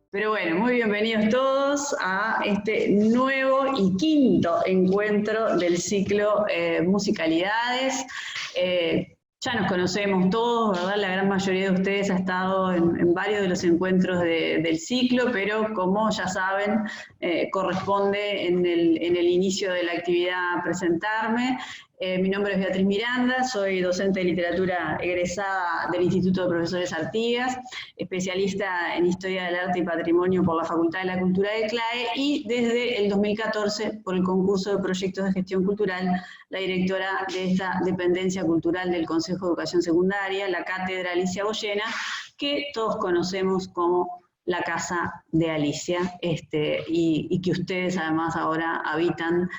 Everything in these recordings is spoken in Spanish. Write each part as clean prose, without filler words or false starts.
Pero bueno, muy bienvenidos todos a este nuevo y quinto encuentro del ciclo Musicalidades. Ya nos conocemos todos, ¿verdad? La gran mayoría de ustedes ha estado en varios de los encuentros del ciclo, pero como ya saben, corresponde en el inicio de la actividad presentarme. Mi nombre es Beatriz Miranda, soy docente de literatura egresada del Instituto de Profesores Artigas, especialista en Historia del Arte y Patrimonio por la Facultad de la Cultura de CLAE y desde el 2014 por el concurso de proyectos de gestión cultural, la directora de esta dependencia cultural del Consejo de Educación Secundaria, la Cátedra Alicia Goyena, que todos conocemos como la Casa de Alicia, y que ustedes además ahora habitaron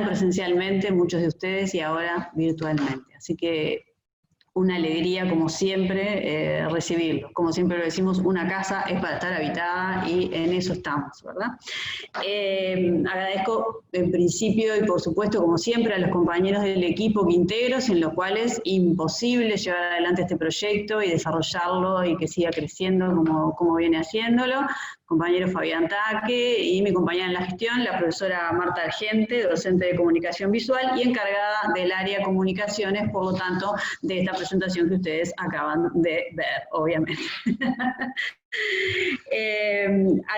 presencialmente, muchos de ustedes, y ahora virtualmente. Así que una alegría, como siempre, recibirlo. Como siempre lo decimos, una casa es para estar habitada y en eso estamos, ¿verdad? Agradezco en principio y por supuesto, como siempre, a los compañeros del equipo que integro, sin los cuales imposible llevar adelante este proyecto y desarrollarlo y que siga creciendo como viene haciéndolo. Compañero Fabián Taque y mi compañera en la gestión, la profesora Marta Argente, docente de comunicación visual y encargada del área comunicaciones, por lo tanto, de esta presentación que ustedes acaban de ver, obviamente.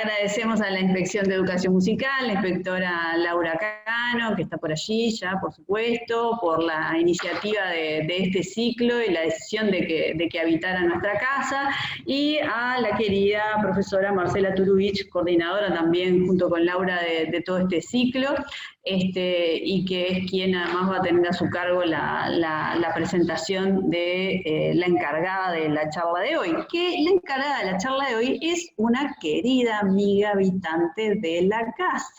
Agradecemos a la Inspección de Educación Musical, la inspectora Laura Cano, que está por allí ya, por supuesto, por la iniciativa de este ciclo y la decisión de que habitara nuestra casa, y a la querida profesora Marcela Turubich, coordinadora también junto con Laura de todo este ciclo, y que es quien además va a tener a su cargo la presentación de la encargada de la charla de hoy, que la encargada de la charla de hoy es una querida amiga habitante de la casa,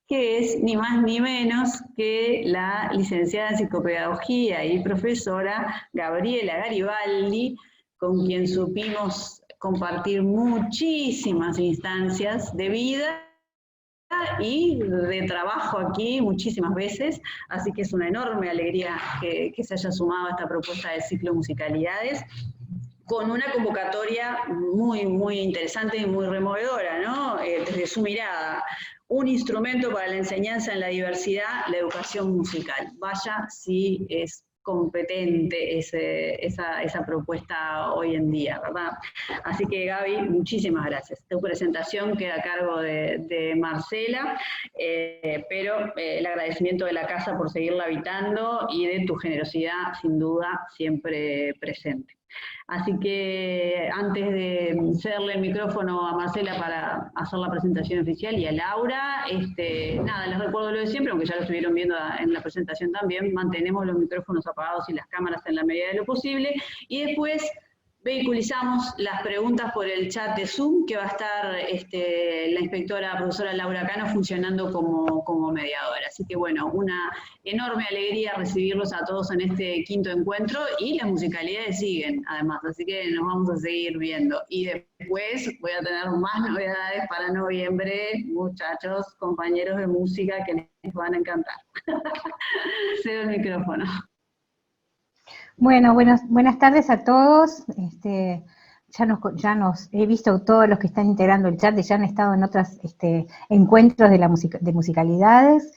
que es ni más ni menos que la licenciada en psicopedagogía y profesora Gabriela Garibaldi, con quien supimos compartir muchísimas instancias de vida y de trabajo aquí muchísimas veces, así que es una enorme alegría que se haya sumado a esta propuesta del ciclo Musicalidades, con una convocatoria muy, muy interesante y muy removedora, ¿no? Desde su mirada, un instrumento para la enseñanza en la diversidad, la educación musical. Vaya si es competente esa propuesta hoy en día, ¿verdad? Así que Gaby, muchísimas gracias. Tu presentación queda a cargo de Marcela, pero el agradecimiento de la casa por seguirla habitando y de tu generosidad, sin duda, siempre presente. Así que antes de cederle el micrófono a Marcela para hacer la presentación oficial y a Laura, nada, les recuerdo lo de siempre, aunque ya lo estuvieron viendo en la presentación también, mantenemos los micrófonos apagados y las cámaras en la medida de lo posible, y después vehiculizamos las preguntas por el chat de Zoom, que va a estar la inspectora profesora Laura Cano funcionando como mediadora. Así que bueno, una enorme alegría recibirlos a todos en este quinto encuentro, y las musicalidades siguen además, así que nos vamos a seguir viendo. Y después voy a tener más novedades para noviembre, muchachos, compañeros de música, que les van a encantar. Cedo el micrófono. Bueno, buenas tardes a todos. Ya nos he visto todos los que están integrando el chat y ya han estado en otros encuentros de musicalidades.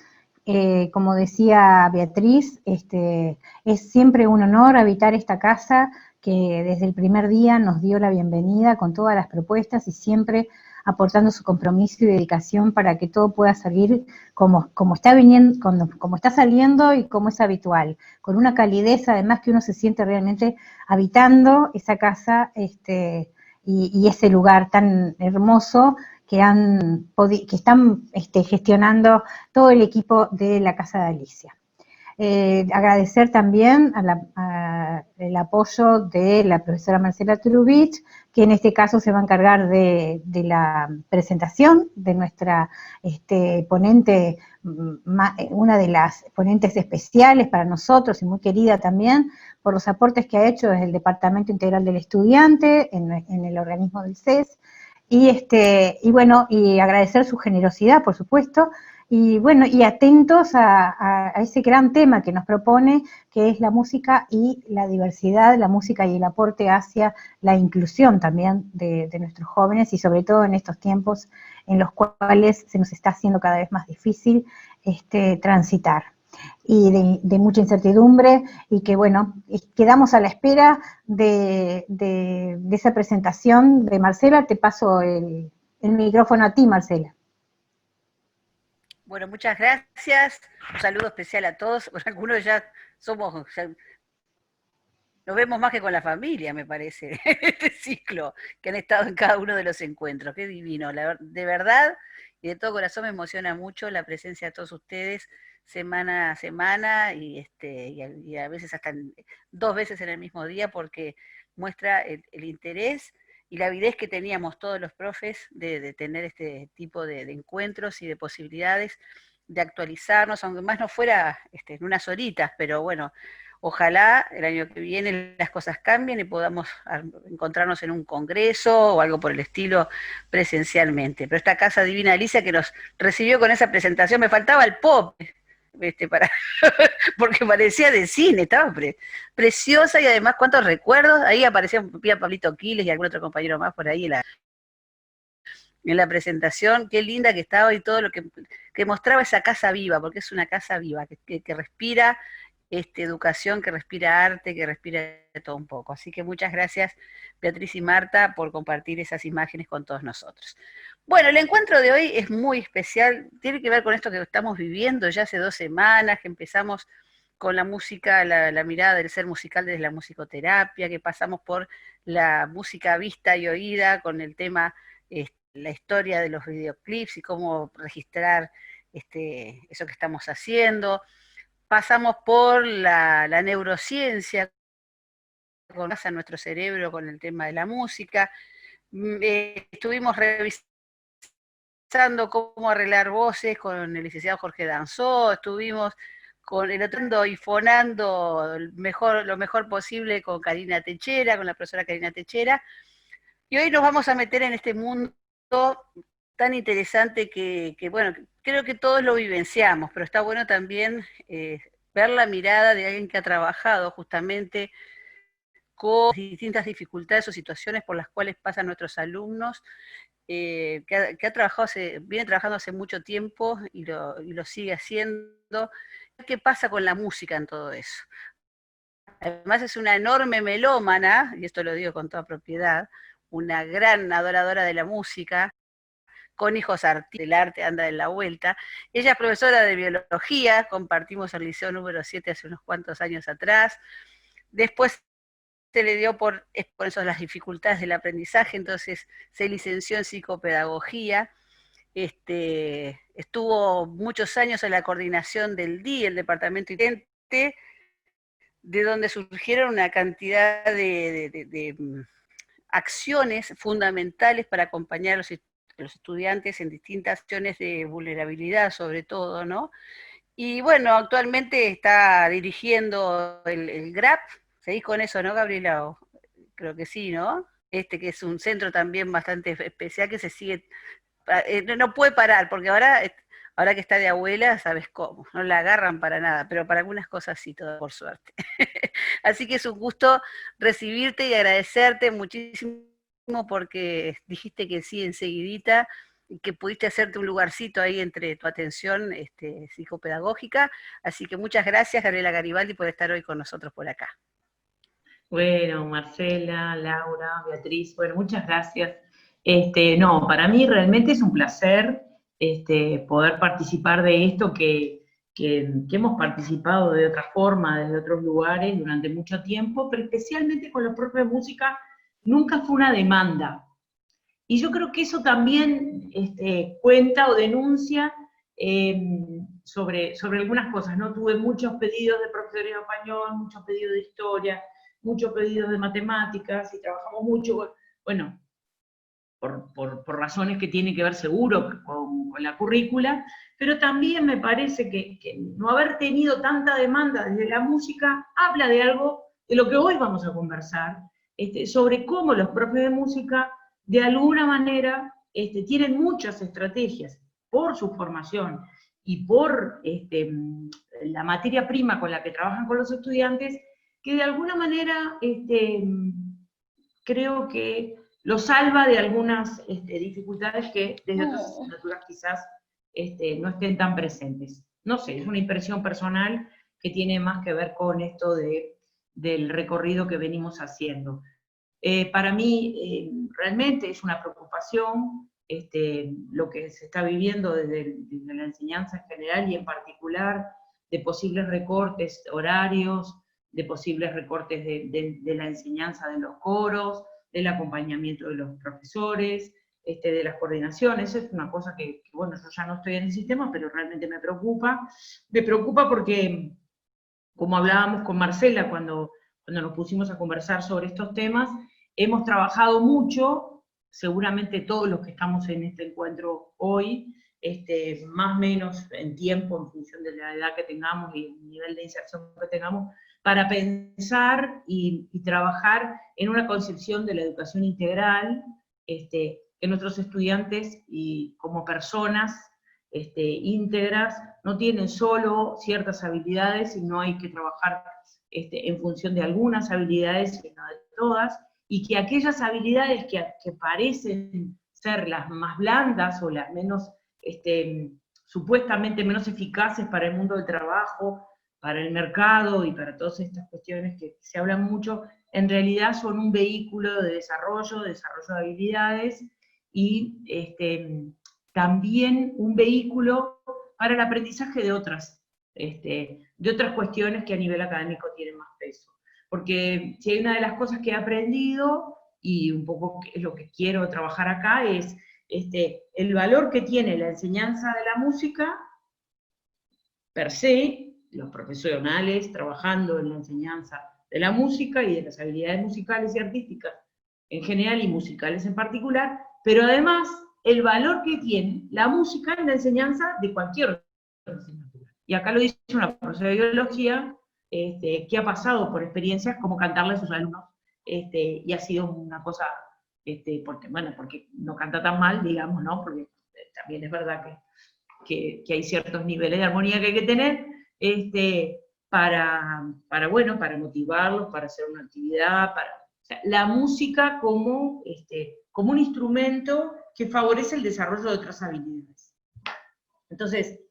Como decía Beatriz, es siempre un honor habitar esta casa que desde el primer día nos dio la bienvenida con todas las propuestas y siempre aportando su compromiso y dedicación para que todo pueda salir como está viniendo, como está saliendo y como es habitual, con una calidez además que uno se siente realmente habitando esa casa y ese lugar tan hermoso que están gestionando todo el equipo de la Casa de Alicia. Agradecer también el apoyo de la profesora Marcela Turubich, que en este caso se va a encargar de la presentación de nuestra ponente, una de las ponentes especiales para nosotros y muy querida también por los aportes que ha hecho desde el Departamento Integral del Estudiante en el organismo del CES, y bueno, y agradecer su generosidad, por supuesto, Y bueno, y atentos a ese gran tema que nos propone, que es la música y la diversidad, la música y el aporte hacia la inclusión también de nuestros jóvenes, y sobre todo en estos tiempos en los cuales se nos está haciendo cada vez más difícil transitar, y de mucha incertidumbre, y que bueno, quedamos a la espera de esa presentación de Marcela. Te paso el micrófono a ti, Marcela. Bueno, muchas gracias. Un saludo especial a todos. Bueno, algunos ya nos vemos más que con la familia, me parece, en este ciclo, que han estado en cada uno de los encuentros. Qué divino. De verdad y de todo corazón me emociona mucho la presencia de todos ustedes semana a semana, y a veces hasta 2 veces en el mismo día, porque muestra el interés y la avidez que teníamos todos los profes de tener este tipo de encuentros y de posibilidades de actualizarnos, aunque más no fuera en unas horitas, pero bueno, ojalá el año que viene las cosas cambien y podamos encontrarnos en un congreso o algo por el estilo presencialmente. Pero esta Casa Divina Alicia que nos recibió con esa presentación, me faltaba el pop, para porque parecía de cine, estaba preciosa, y además cuántos recuerdos. Ahí aparecía Pablito Quiles y algún otro compañero más por ahí en la presentación. Qué linda que estaba, y todo lo que mostraba esa casa viva, porque es una casa viva, que respira educación, que respira arte, que respira de todo un poco. Así que muchas gracias, Beatriz y Marta, por compartir esas imágenes con todos nosotros. Bueno, el encuentro de hoy es muy especial, tiene que ver con esto que estamos viviendo ya hace 2 semanas, que empezamos con la música, la mirada del ser musical desde la musicoterapia, que pasamos por la música vista y oída con el tema, la historia de los videoclips y cómo registrar eso que estamos haciendo. Pasamos por la neurociencia, con a nuestro cerebro con el tema de la música. Estuvimos revisando cómo arreglar voces con el licenciado Jorge Danzó, estuvimos con el otro y fonando lo mejor posible con Karina Techera, con la profesora Karina Techera, y hoy nos vamos a meter en este mundo tan interesante que bueno, creo que todos lo vivenciamos, pero está bueno también ver la mirada de alguien que ha trabajado justamente con distintas dificultades o situaciones por las cuales pasan nuestros alumnos, que viene trabajando hace mucho tiempo y lo sigue haciendo. ¿Qué pasa con la música en todo eso? Además es una enorme melómana, y esto lo digo con toda propiedad, una gran adoradora de la música, con hijos artistas, el arte anda en la vuelta. Ella es profesora de biología, compartimos el liceo número 7 hace unos cuantos años atrás. Después se le dio por eso las dificultades del aprendizaje, entonces se licenció en psicopedagogía. Estuvo muchos años en la coordinación del DI, el Departamento ITENTE, de donde surgieron una cantidad de acciones fundamentales para acompañar a los estudiantes en distintas acciones de vulnerabilidad, sobre todo, ¿no? Y bueno, actualmente está dirigiendo el GRAP. ¿Seguís con eso, no, Gabriela? Creo que sí, ¿no? Que es un centro también bastante especial que se sigue, no puede parar, porque ahora que está de abuela, sabes cómo, no la agarran para nada, pero para algunas cosas sí, todo por suerte. Así que es un gusto recibirte y agradecerte muchísimo, porque dijiste que sí enseguidita, que pudiste hacerte un lugarcito ahí entre tu atención psicopedagógica. Así que muchas gracias, Gabriela Garibaldi, por estar hoy con nosotros por acá. Bueno, Marcela, Laura, Beatriz, bueno, muchas gracias. No, para mí realmente es un placer poder participar de esto que hemos participado de otra forma, desde otros lugares durante mucho tiempo, pero especialmente con los profes de música, nunca fue una demanda. Y yo creo que eso también cuenta o denuncia sobre algunas cosas, ¿no? Tuve muchos pedidos de profesores de español, muchos pedidos de historia, muchos pedidos de matemáticas, y trabajamos mucho, bueno, por razones que tienen que ver seguro con la currícula, pero también me parece que no haber tenido tanta demanda desde la música habla de algo de lo que hoy vamos a conversar, sobre cómo los profes de música de alguna manera tienen muchas estrategias por su formación y por la materia prima con la que trabajan con los estudiantes, que de alguna manera creo que lo salva de algunas dificultades que desde otras asignaturas quizás no estén tan presentes. No sé, es una impresión personal que tiene más que ver con esto del recorrido que venimos haciendo. Para mí realmente es una preocupación lo que se está viviendo desde la enseñanza en general y en particular de posibles recortes horarios, de posibles recortes de la enseñanza de los coros, del acompañamiento de los profesores, de las coordinaciones. Es una cosa que, bueno, yo ya no estoy en el sistema, pero realmente me preocupa. Me preocupa porque, como hablábamos con Marcela cuando nos pusimos a conversar sobre estos temas, hemos trabajado mucho, seguramente todos los que estamos en este encuentro hoy, más o menos en tiempo, en función de la edad que tengamos y el nivel de inserción que tengamos, para pensar y trabajar en una concepción de la educación integral, que nuestros estudiantes y como personas íntegras no tienen solo ciertas habilidades, sino hay que trabajar en función de algunas habilidades, sino de todas, y que aquellas habilidades que parecen ser las más blandas o las menos, supuestamente menos eficaces para el mundo del trabajo, para el mercado y para todas estas cuestiones que se hablan mucho, en realidad son un vehículo de desarrollo de habilidades, y también un vehículo para el aprendizaje de otras cuestiones que a nivel académico tienen más peso. Porque si hay una de las cosas que he aprendido, y un poco es lo que quiero trabajar acá, es el valor que tiene la enseñanza de la música, per se, los profesionales trabajando en la enseñanza de la música y de las habilidades musicales y artísticas en general y musicales en particular, pero además el valor que tiene la música en la enseñanza de cualquier asignatura. Y acá lo dice una profesora de biología, que ha pasado por experiencias como cantarle a sus alumnos, y ha sido una cosa, porque no canta tan mal, digamos, ¿no? Porque también es verdad que hay ciertos niveles de armonía que hay que tener, para motivarlos, para hacer una actividad, o sea, la música como un instrumento que favorece el desarrollo de otras habilidades. Entonces,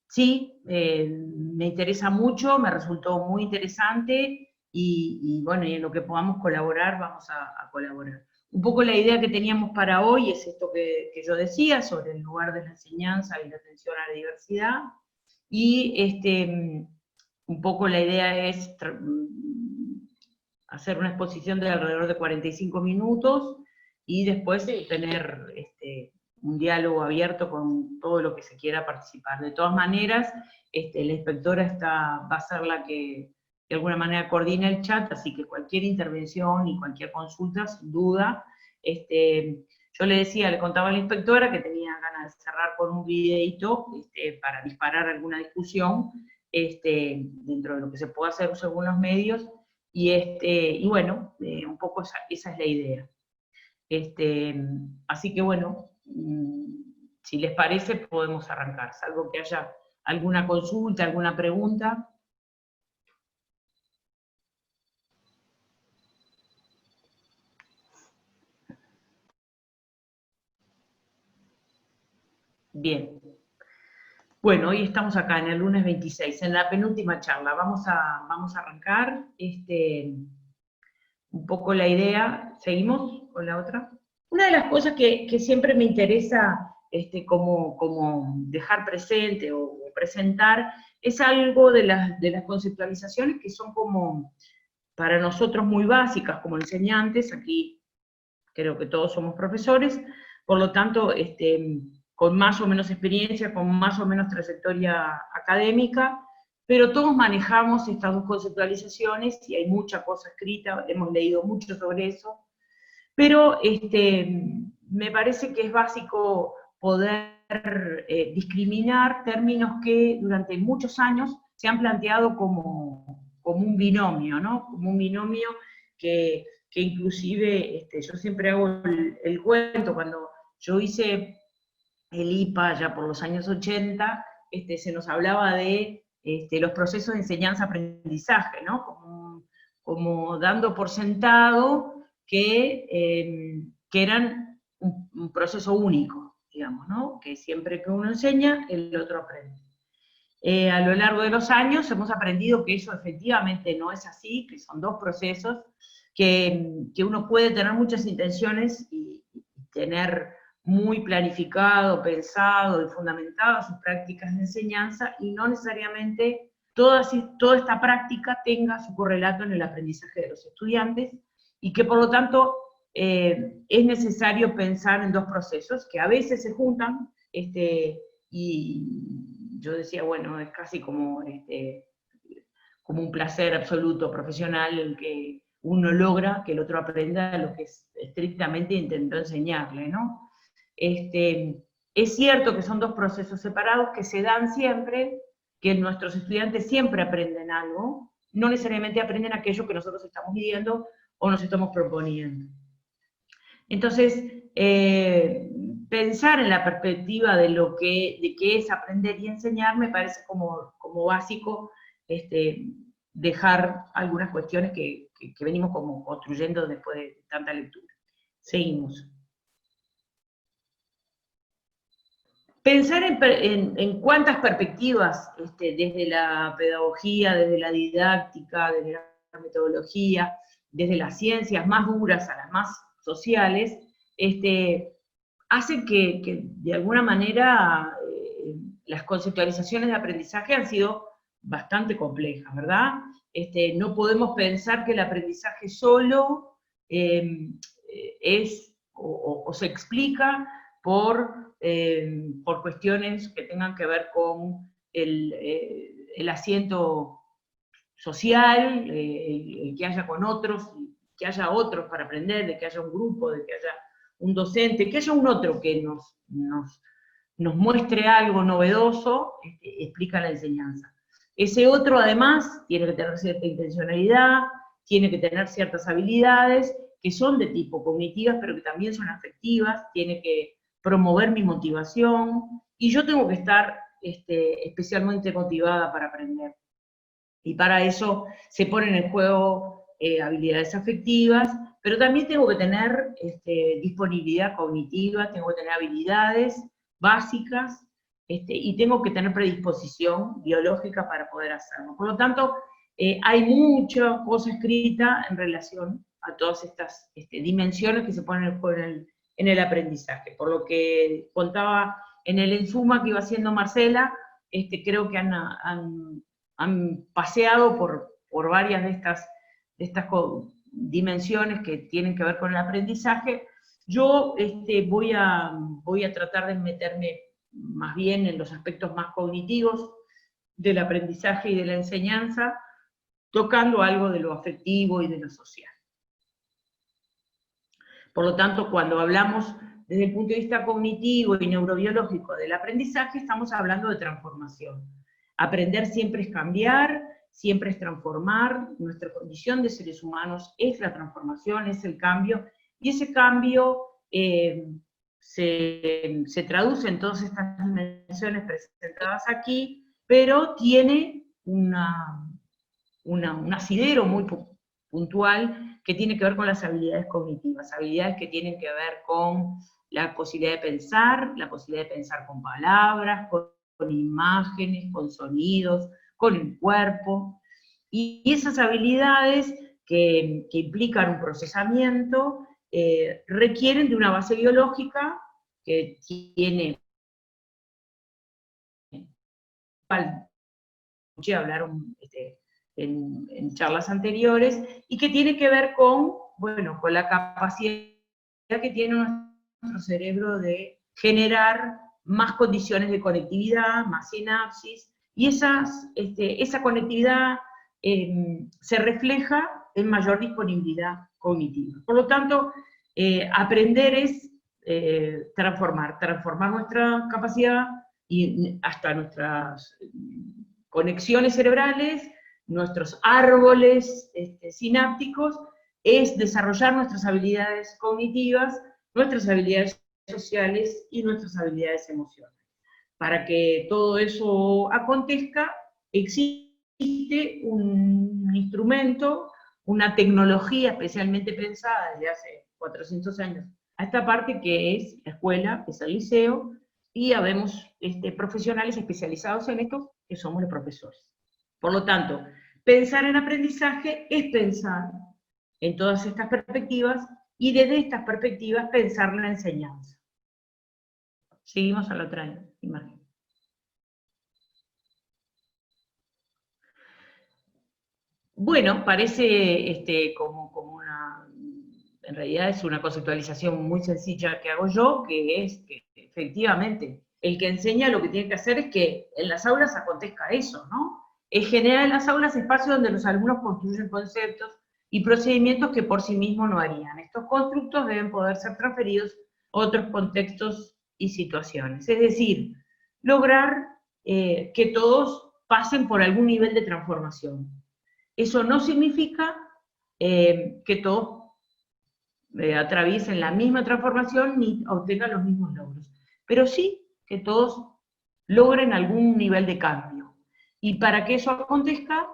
sí, me interesa mucho, me resultó muy interesante, y bueno, y en lo que podamos colaborar, vamos a colaborar. Un poco la idea que teníamos para hoy es esto que yo decía, sobre el lugar de la enseñanza y la atención a la diversidad, y un poco la idea es hacer una exposición de alrededor de 45 minutos, y después tener un diálogo abierto con todo lo que se quiera participar. De todas maneras, la inspectora va a ser la que de alguna manera coordina el chat, así que cualquier intervención y cualquier consulta, sin duda. Yo le contaba a la inspectora que tenía ganas de cerrar con un videito para disparar alguna discusión dentro de lo que se pueda hacer según los medios, y bueno, un poco esa es la idea. Así que bueno, si les parece podemos arrancar, salvo que haya alguna consulta, alguna pregunta. Bien. Bueno, hoy estamos acá en el lunes 26, en la penúltima charla. Vamos a arrancar. Un poco la idea, ¿seguimos con la otra? Una de las cosas que siempre me interesa como dejar presente o presentar es algo de las conceptualizaciones que son como para nosotros muy básicas como enseñantes. Aquí creo que todos somos profesores, por lo tanto, con más o menos experiencia, con más o menos trayectoria académica, pero todos manejamos estas dos conceptualizaciones y hay mucha cosa escrita, hemos leído mucho sobre eso, pero me parece que es básico poder discriminar términos que durante muchos años se han planteado como un binomio, ¿no? Como un binomio que inclusive, yo siempre hago el cuento, cuando yo hice el IPA, ya por los años 80, se nos hablaba de los procesos de enseñanza-aprendizaje, ¿no? Como dando por sentado que eran un proceso único, digamos, ¿no? Que siempre que uno enseña, el otro aprende. A lo largo de los años hemos aprendido que eso efectivamente no es así, que son dos procesos, que uno puede tener muchas intenciones y tener muy planificado, pensado y fundamentado sus prácticas de enseñanza, y no necesariamente toda esta práctica tenga su correlato en el aprendizaje de los estudiantes, y que por lo tanto es necesario pensar en dos procesos que a veces se juntan, y yo decía, bueno, es casi como un placer absoluto profesional el que uno logra que el otro aprenda lo que estrictamente intentó enseñarle, ¿no? Es cierto que son dos procesos separados que se dan siempre, que nuestros estudiantes siempre aprenden algo, no necesariamente aprenden aquello que nosotros estamos midiendo o nos estamos proponiendo. Entonces, pensar en la perspectiva de qué es aprender y enseñar me parece como básico, dejar algunas cuestiones que venimos como construyendo después de tanta lectura. Seguimos. Pensar en cuántas perspectivas, desde la pedagogía, desde la didáctica, desde la metodología, desde las ciencias más duras a las más sociales, hacen que de alguna manera las conceptualizaciones de aprendizaje han sido bastante complejas, ¿verdad? No podemos pensar que el aprendizaje solo es o se explica por cuestiones que tengan que ver con el asiento social, el que haya con otros, que haya otros para aprender, de que haya un grupo, de que haya un docente, que haya un otro que nos muestre algo novedoso, explica la enseñanza. Ese otro, además, tiene que tener cierta intencionalidad, tiene que tener ciertas habilidades, que son de tipo cognitivas, pero que también son afectivas, tiene que promover mi motivación, y yo tengo que estar especialmente motivada para aprender. Y para eso se ponen en juego habilidades afectivas, pero también tengo que tener disponibilidad cognitiva, tengo que tener habilidades básicas, y tengo que tener predisposición biológica para poder hacerlo. Por lo tanto, hay mucha cosa escrita en relación a todas estas dimensiones que se ponen en juego en el aprendizaje. Por lo que contaba en el ensuma que iba haciendo Marcela, creo que han paseado por varias de estas dimensiones que tienen que ver con el aprendizaje. Yo voy a tratar de meterme más bien en los aspectos más cognitivos del aprendizaje y de la enseñanza, tocando algo de lo afectivo y de lo social. Por lo tanto, cuando hablamos desde el punto de vista cognitivo y neurobiológico del aprendizaje, estamos hablando de transformación. Aprender siempre es cambiar, siempre es transformar. Nuestra condición de seres humanos es la transformación, es el cambio, y ese cambio se traduce en todas estas dimensiones presentadas aquí, pero tiene un asidero muy puntual que tiene que ver con las habilidades cognitivas, habilidades que tienen que ver con la posibilidad de pensar con palabras, con imágenes, con sonidos, con el cuerpo, y esas habilidades que implican un procesamiento requieren de una base biológica que tiene, escuché hablar en charlas anteriores, y que tiene que ver con la capacidad que tiene nuestro cerebro de generar más condiciones de conectividad, más sinapsis, y esa conectividad se refleja en mayor disponibilidad cognitiva. Por lo tanto, aprender es transformar nuestra capacidad y hasta nuestras conexiones cerebrales, nuestros árboles sinápticos, es desarrollar nuestras habilidades cognitivas, nuestras habilidades sociales y nuestras habilidades emocionales. Para que todo eso acontezca, existe un instrumento, una tecnología especialmente pensada desde hace 400 años a esta parte, que es la escuela, que es el liceo, y habemos profesionales especializados en esto, que somos los profesores. Por lo tanto, pensar en aprendizaje es pensar en todas estas perspectivas, y desde estas perspectivas pensar la enseñanza. Seguimos a la otra imagen. Bueno, parece como una... En realidad es una conceptualización muy sencilla que hago yo, que es que efectivamente el que enseña lo que tiene que hacer es que en las aulas acontezca eso, ¿no? Es generar en las aulas espacios donde los alumnos construyen conceptos y procedimientos que por sí mismos no harían. Estos constructos deben poder ser transferidos a otros contextos y situaciones. Es decir, lograr que todos pasen por algún nivel de transformación. Eso no significa que todos atraviesen la misma transformación ni obtengan los mismos logros, pero sí que todos logren algún nivel de cambio. Y para que eso acontezca,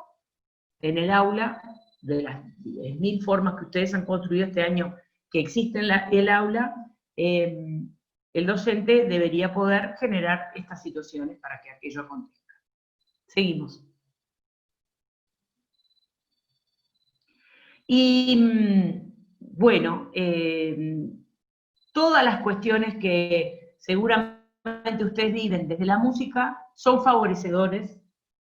en el aula, de las 10.000 formas que ustedes han construido este año que existe en el aula, el docente debería poder generar estas situaciones para que aquello acontezca. Seguimos. Y bueno, todas las cuestiones que seguramente ustedes viven desde la música son favorecedores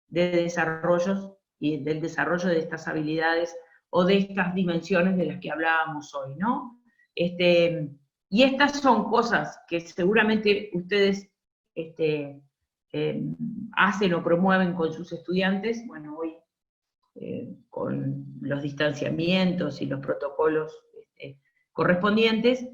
de desarrollos y del desarrollo de estas habilidades o de estas dimensiones de las que hablábamos hoy, ¿no? Y estas son cosas que seguramente ustedes hacen o promueven con sus estudiantes. Bueno, hoy con los distanciamientos y los protocolos correspondientes,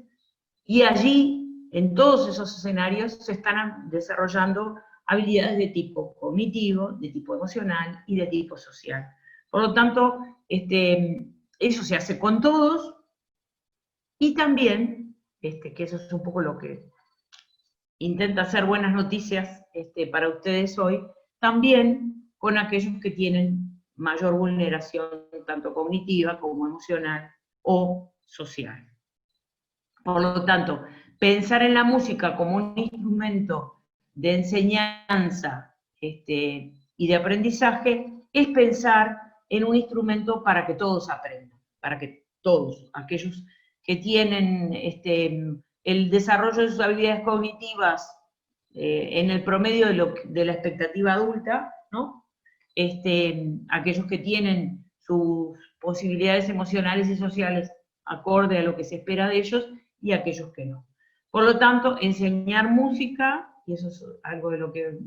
y allí, en todos esos escenarios, se están desarrollando habilidades de tipo cognitivo, de tipo emocional y de tipo social. Por lo tanto, eso se hace con todos, y también, que eso es un poco lo que intenta hacer buenas noticias para ustedes hoy, también con aquellos que tienen mayor vulneración, tanto cognitiva como emocional o social. Por lo tanto, pensar en la música como un instrumento de enseñanza y de aprendizaje es pensar en un instrumento para que todos aprendan, para que todos, aquellos que tienen el desarrollo de sus habilidades cognitivas en el promedio de la expectativa adulta, ¿no? Aquellos que tienen sus posibilidades emocionales y sociales acorde a lo que se espera de ellos, y aquellos que no. Por lo tanto, enseñar música, y eso es algo de lo que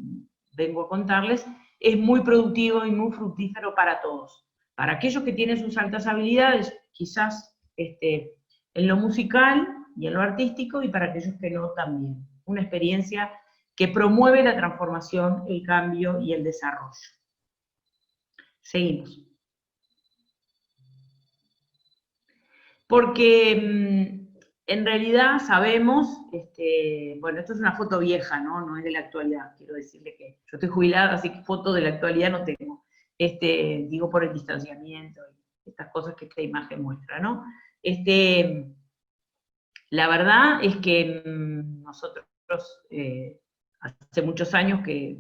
vengo a contarles, es muy productivo y muy fructífero para todos. Para aquellos que tienen sus altas habilidades, quizás en lo musical y en lo artístico, y para aquellos que no también. Una experiencia que promueve la transformación, el cambio y el desarrollo. Seguimos. Porque en realidad sabemos, bueno, esto es una foto vieja, ¿no? No es de la actualidad, quiero decirle que yo estoy jubilada, así que foto de la actualidad no tengo. Digo por el distanciamiento y estas cosas que esta imagen muestra, ¿no? La verdad es que nosotros hace muchos años que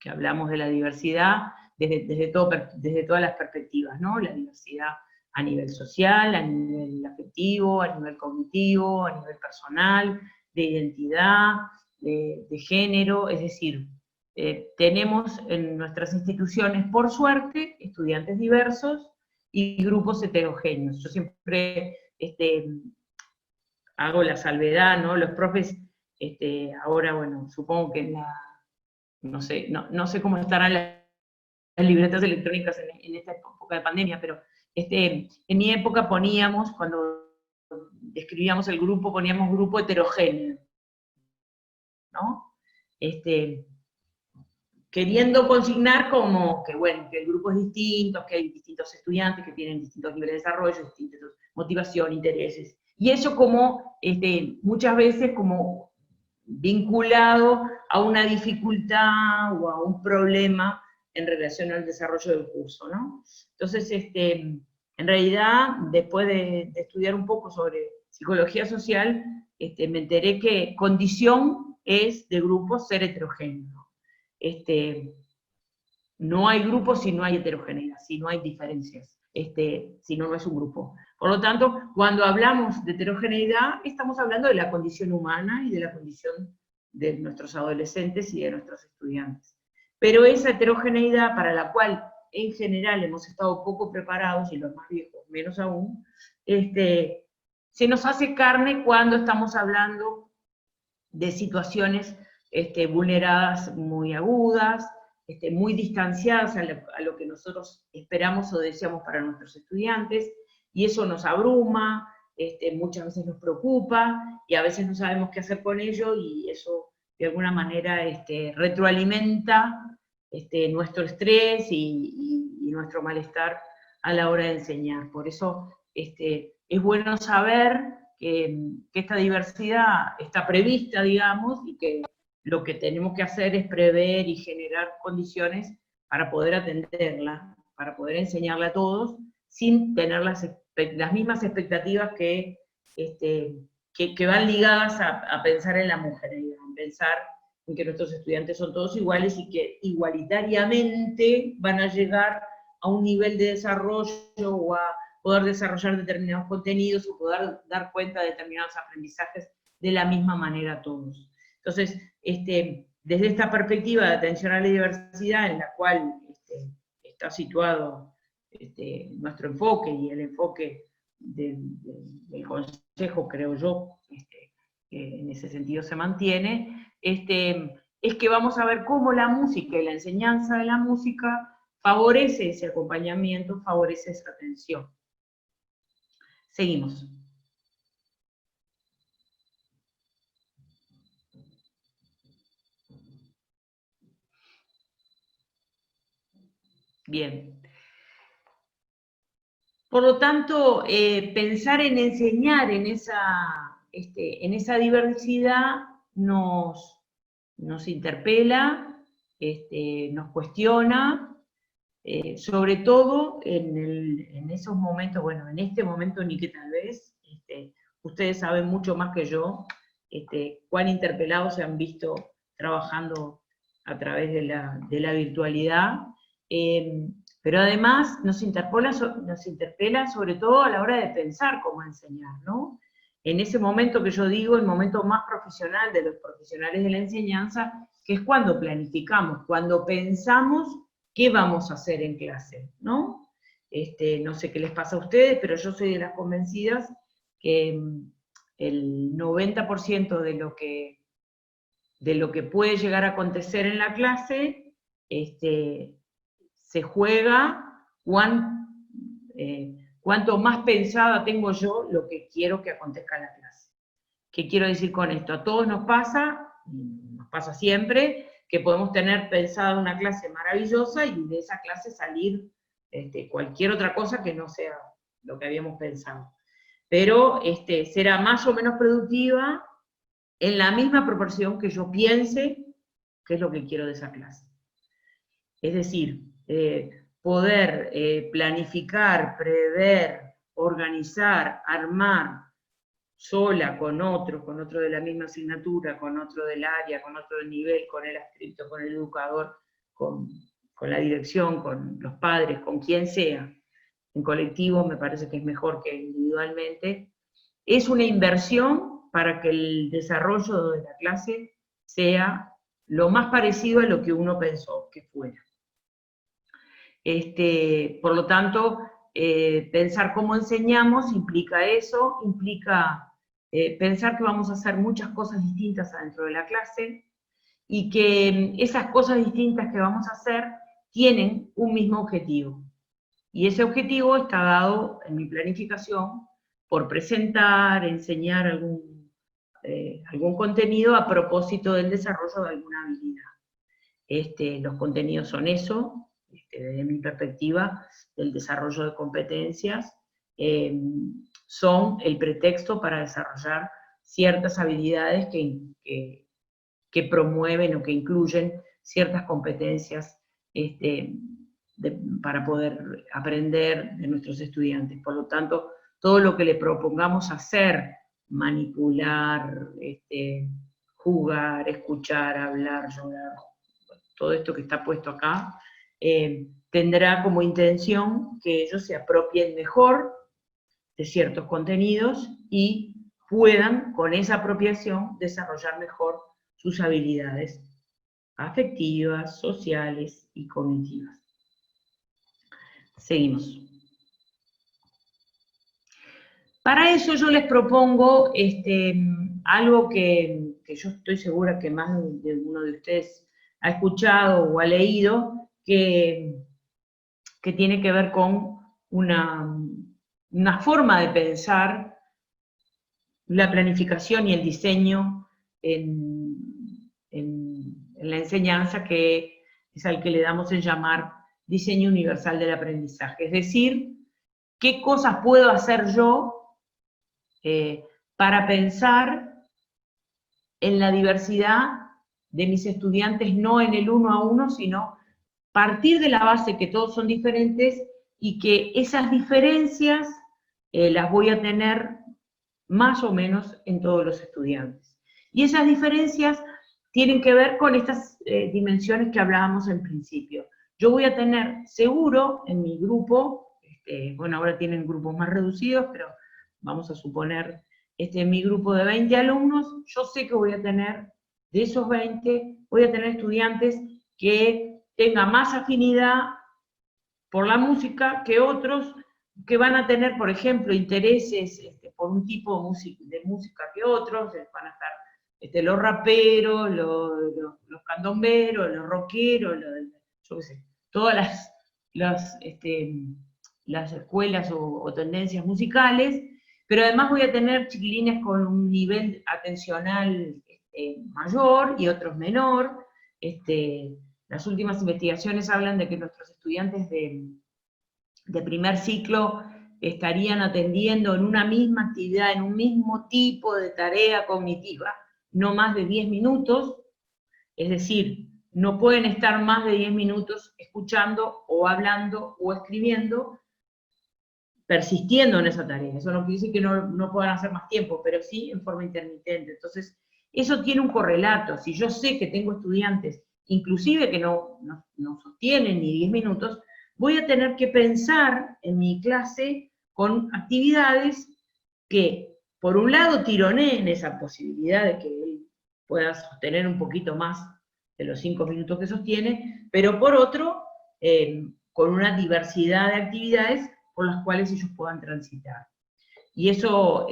hablamos de la diversidad desde todas las perspectivas, ¿no? La diversidad a nivel social, a nivel afectivo, a nivel cognitivo, a nivel personal, de identidad, de género, es decir, tenemos en nuestras instituciones, por suerte, estudiantes diversos y grupos heterogéneos. Yo siempre hago la salvedad, ¿no? Los profes, ahora, bueno, supongo que no sé cómo estarán las libretas electrónicas en esta época de pandemia, pero en mi época poníamos, cuando describíamos el grupo, poníamos grupo heterogéneo, ¿no? Queriendo consignar como que, bueno, que el grupo es distinto, que hay distintos estudiantes que tienen distintos niveles de desarrollo, distintas motivación, intereses, y eso como, muchas veces como vinculado a una dificultad o a un problema en relación al desarrollo del curso, ¿no? Entonces, en realidad, después de estudiar un poco sobre psicología social, me enteré que condición es de grupo ser heterogéneo. No hay grupo si no hay heterogeneidad, si no hay diferencias, si no, no es un grupo. Por lo tanto, cuando hablamos de heterogeneidad, estamos hablando de la condición humana y de la condición de nuestros adolescentes y de nuestros estudiantes. Pero esa heterogeneidad, para la cual en general hemos estado poco preparados, y los más viejos menos aún, se nos hace carne cuando estamos hablando de situaciones vulneradas muy agudas, muy distanciadas a lo que nosotros esperamos o deseamos para nuestros estudiantes, y eso nos abruma, muchas veces nos preocupa, y a veces no sabemos qué hacer con ello, y eso de alguna manera retroalimenta nuestro estrés y nuestro malestar a la hora de enseñar. Por eso es bueno saber que esta diversidad está prevista, digamos, y que lo que tenemos que hacer es prever y generar condiciones para poder atenderla, para poder enseñarla a todos, sin tener las mismas expectativas que van ligadas a pensar en la mujeridad, en pensar en que nuestros estudiantes son todos iguales y que igualitariamente van a llegar a un nivel de desarrollo o a poder desarrollar determinados contenidos o poder dar cuenta de determinados aprendizajes de la misma manera todos. Entonces, desde esta perspectiva de atención a la diversidad, en la cual está situado nuestro enfoque y el enfoque del Consejo, creo yo, que en ese sentido se mantiene, es que vamos a ver cómo la música y la enseñanza de la música favorece ese acompañamiento, favorece esa atención. Seguimos. Bien. Por lo tanto, pensar en enseñar en esa diversidad nos interpela, nos cuestiona, sobre todo en esos momentos, bueno, en este momento ni que tal vez, ustedes saben mucho más que yo, cuán interpelados se han visto trabajando a través de la virtualidad, pero además nos interpela sobre todo a la hora de pensar cómo enseñar, ¿no? En ese momento que yo digo, el momento más profesional de los profesionales de la enseñanza, que es cuando planificamos, cuando pensamos qué vamos a hacer en clase, ¿no? No sé qué les pasa a ustedes, pero yo soy de las convencidas que el 90% de lo que puede llegar a acontecer en la clase, se juega cuanto más pensada tengo yo lo que quiero que acontezca en la clase. ¿Qué quiero decir con esto? A todos nos pasa siempre, que podemos tener pensada una clase maravillosa y de esa clase salir cualquier otra cosa que no sea lo que habíamos pensado. Pero será más o menos productiva en la misma proporción que yo piense qué es lo que quiero de esa clase. Es decir, poder planificar, prever, organizar, armar, sola, con otro de la misma asignatura, con otro del área, con otro del nivel, con el adscripto, con el educador, con la dirección, con los padres, con quien sea. En colectivo me parece que es mejor que individualmente. Es una inversión para que el desarrollo de la clase sea lo más parecido a lo que uno pensó que fuera. Por lo tanto, pensar cómo enseñamos implica eso, implica pensar que vamos a hacer muchas cosas distintas adentro de la clase, y que esas cosas distintas que vamos a hacer tienen un mismo objetivo. Y ese objetivo está dado en mi planificación por presentar, enseñar algún contenido a propósito del desarrollo de alguna habilidad. Los contenidos son eso, desde mi perspectiva, del desarrollo de competencias, son el pretexto para desarrollar ciertas habilidades que que promueven o que incluyen ciertas competencias para poder aprender de nuestros estudiantes. Por lo tanto, todo lo que le propongamos hacer, manipular, jugar, escuchar, hablar, llorar, todo esto que está puesto acá, tendrá como intención que ellos se apropien mejor de ciertos contenidos y puedan, con esa apropiación, desarrollar mejor sus habilidades afectivas, sociales y cognitivas. Seguimos. Para eso yo les propongo algo que yo estoy segura que más de uno de ustedes ha escuchado o ha leído, que tiene que ver con una forma de pensar la planificación y el diseño en la enseñanza, que es al que le damos en llamar diseño universal del aprendizaje. Es decir, qué cosas puedo hacer yo para pensar en la diversidad de mis estudiantes, no en el uno a uno, sino partir de la base que todos son diferentes y que esas diferencias las voy a tener más o menos en todos los estudiantes. Y esas diferencias tienen que ver con estas dimensiones que hablábamos en principio. Yo voy a tener seguro en mi grupo, bueno, ahora tienen grupos más reducidos, pero vamos a suponer en mi grupo de 20 alumnos, yo sé que voy a tener, de esos 20, voy a tener estudiantes que tengan más afinidad por la música que otros que van a tener, por ejemplo, intereses por un tipo de música que otros, van a estar los raperos, los candomberos, los rockeros, yo qué sé, todas las escuelas o tendencias musicales, pero además voy a tener chiquilines con un nivel atencional mayor y otros menor. Las últimas investigaciones hablan de que nuestros estudiantes de primer ciclo estarían atendiendo en una misma actividad, en un mismo tipo de tarea cognitiva, no más de 10 minutos, es decir, no pueden estar más de 10 minutos escuchando o hablando o escribiendo, persistiendo en esa tarea. Eso no quiere decir que no puedan hacer más tiempo, pero sí en forma intermitente. Entonces, eso tiene un correlato. Si yo sé que tengo estudiantes, inclusive que no sostienen ni 10 minutos, voy a tener que pensar en mi clase con actividades que, por un lado, tironeen esa posibilidad de que él pueda sostener un poquito más de los 5 minutos que sostiene, pero por otro, con una diversidad de actividades por las cuales ellos puedan transitar. Y eso,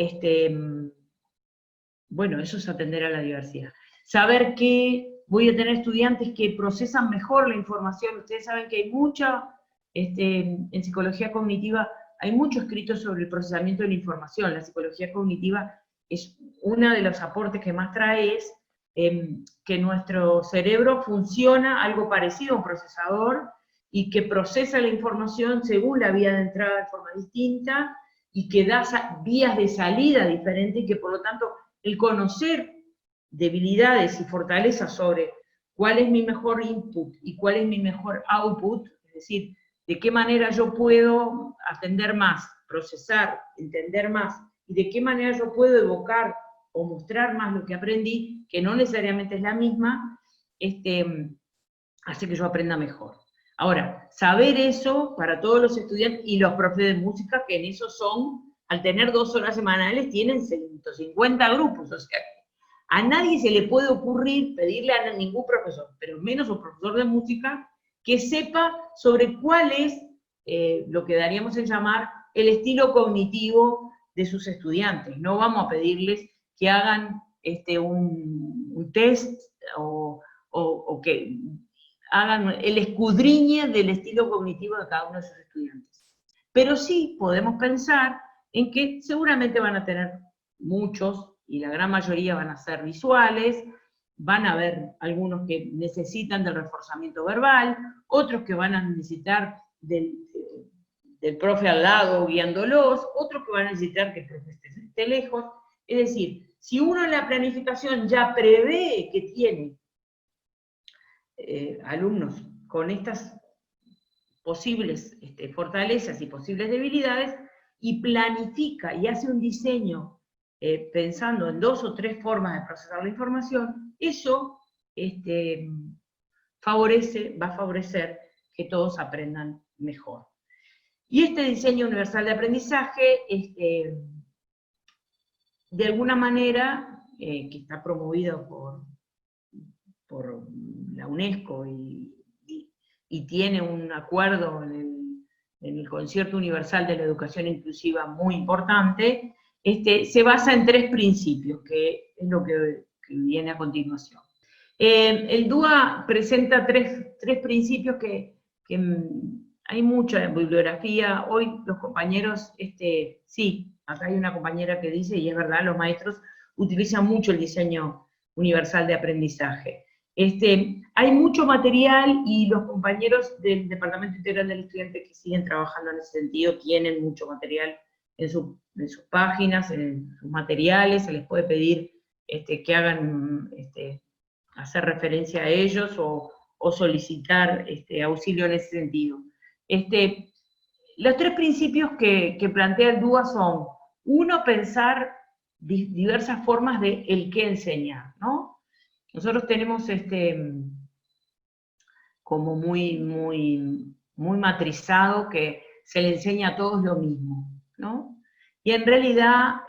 bueno, eso es atender a la diversidad. Saber que voy a tener estudiantes que procesan mejor la información. Ustedes saben que hay en psicología cognitiva, hay mucho escrito sobre el procesamiento de la información. La psicología cognitiva es uno de los aportes que más trae, es que nuestro cerebro funciona algo parecido a un procesador, y que procesa la información según la vía de entrada de forma distinta, y que da vías de salida diferentes, y que por lo tanto el conocer debilidades y fortalezas sobre cuál es mi mejor input y cuál es mi mejor output, es decir, de qué manera yo puedo atender más, procesar, entender más, y de qué manera yo puedo evocar o mostrar más lo que aprendí, que no necesariamente es la misma, hace que yo aprenda mejor. Ahora, saber eso para todos los estudiantes y los profes de música, que en eso son, al tener 2 horas semanales, tienen 150 grupos, o sea, a nadie se le puede ocurrir pedirle a ningún profesor, pero menos un profesor de música, que sepa sobre cuál es lo que daríamos en llamar el estilo cognitivo de sus estudiantes. No vamos a pedirles que hagan un test o que hagan el escudriñe del estilo cognitivo de cada uno de sus estudiantes. Pero sí podemos pensar en que seguramente van a tener muchos, y la gran mayoría van a ser visuales, van a haber algunos que necesitan del reforzamiento verbal, otros que van a necesitar del profe al lado guiándolos, otros que van a necesitar que el profe esté lejos. Es decir, si uno en la planificación ya prevé que tiene alumnos con estas posibles fortalezas y posibles debilidades, y planifica y hace un diseño pensando en 2 o 3 formas de procesar la información, eso va a favorecer que todos aprendan mejor. Y este diseño universal de aprendizaje, de alguna manera, que está promovido por la UNESCO y tiene un acuerdo en el Concierto Universal de la Educación Inclusiva muy importante, se basa en 3 principios, que es lo que viene a continuación. El DUA presenta tres principios que hay mucha bibliografía. Hoy los compañeros, sí, acá hay una compañera que dice, y es verdad, los maestros utilizan mucho el diseño universal de aprendizaje. Hay mucho material y los compañeros del Departamento Integral del Estudiante que siguen trabajando en ese sentido tienen mucho material en sus páginas, en sus materiales, se les puede pedir que hagan, hacer referencia a ellos o solicitar auxilio en ese sentido. Los 3 principios que plantea el DUA son, uno, pensar diversas formas de el qué enseñar, ¿no? Nosotros tenemos como muy matrizado que se le enseña a todos lo mismo, ¿no? Y en realidad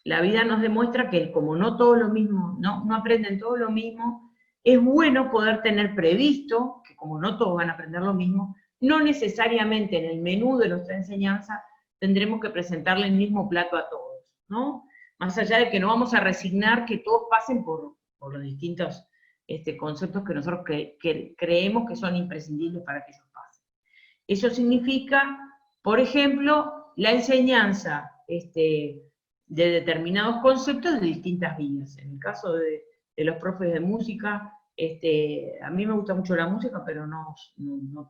la vida nos demuestra que como no todos lo mismo, no aprenden todo lo mismo, es bueno poder tener previsto, que como no todos van a aprender lo mismo, no necesariamente en el menú de nuestra enseñanza tendremos que presentarle el mismo plato a todos, ¿no? Más allá de que no vamos a resignar que todos pasen por los distintos conceptos que nosotros creemos que son imprescindibles para que ellos pasen. Eso significa, por ejemplo, la enseñanza de determinados conceptos de distintas vías. En el caso de los profes de música, a mí me gusta mucho la música, pero no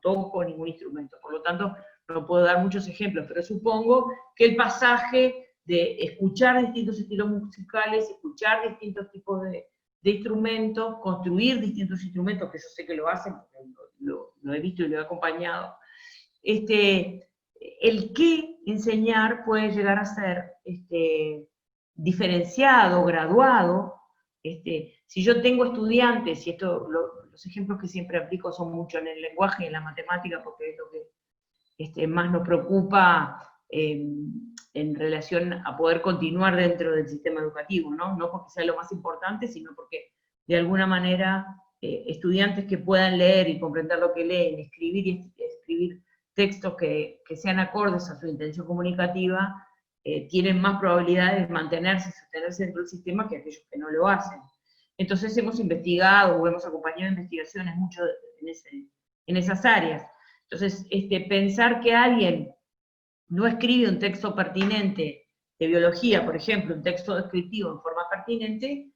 toco ningún instrumento, por lo tanto no puedo dar muchos ejemplos, pero supongo que el pasaje de escuchar distintos estilos musicales, escuchar distintos tipos de instrumentos, construir distintos instrumentos, que yo sé que lo hacen, porque lo he visto y lo he acompañado, el qué enseñar puede llegar a ser diferenciado, graduado. Si yo tengo estudiantes, y esto los ejemplos que siempre aplico son mucho en el lenguaje y en la matemática, porque es lo que más nos preocupa en relación a poder continuar dentro del sistema educativo, ¿no? No porque sea lo más importante, sino porque de alguna manera estudiantes que puedan leer y comprender lo que leen, escribir textos que sean acordes a su intención comunicativa, tienen más probabilidades de mantenerse y sostenerse dentro del sistema que aquellos que no lo hacen. Entonces hemos investigado o hemos acompañado investigaciones mucho en esas áreas. Entonces, pensar que alguien no escribe un texto pertinente de biología, por ejemplo, un texto descriptivo en forma pertinente,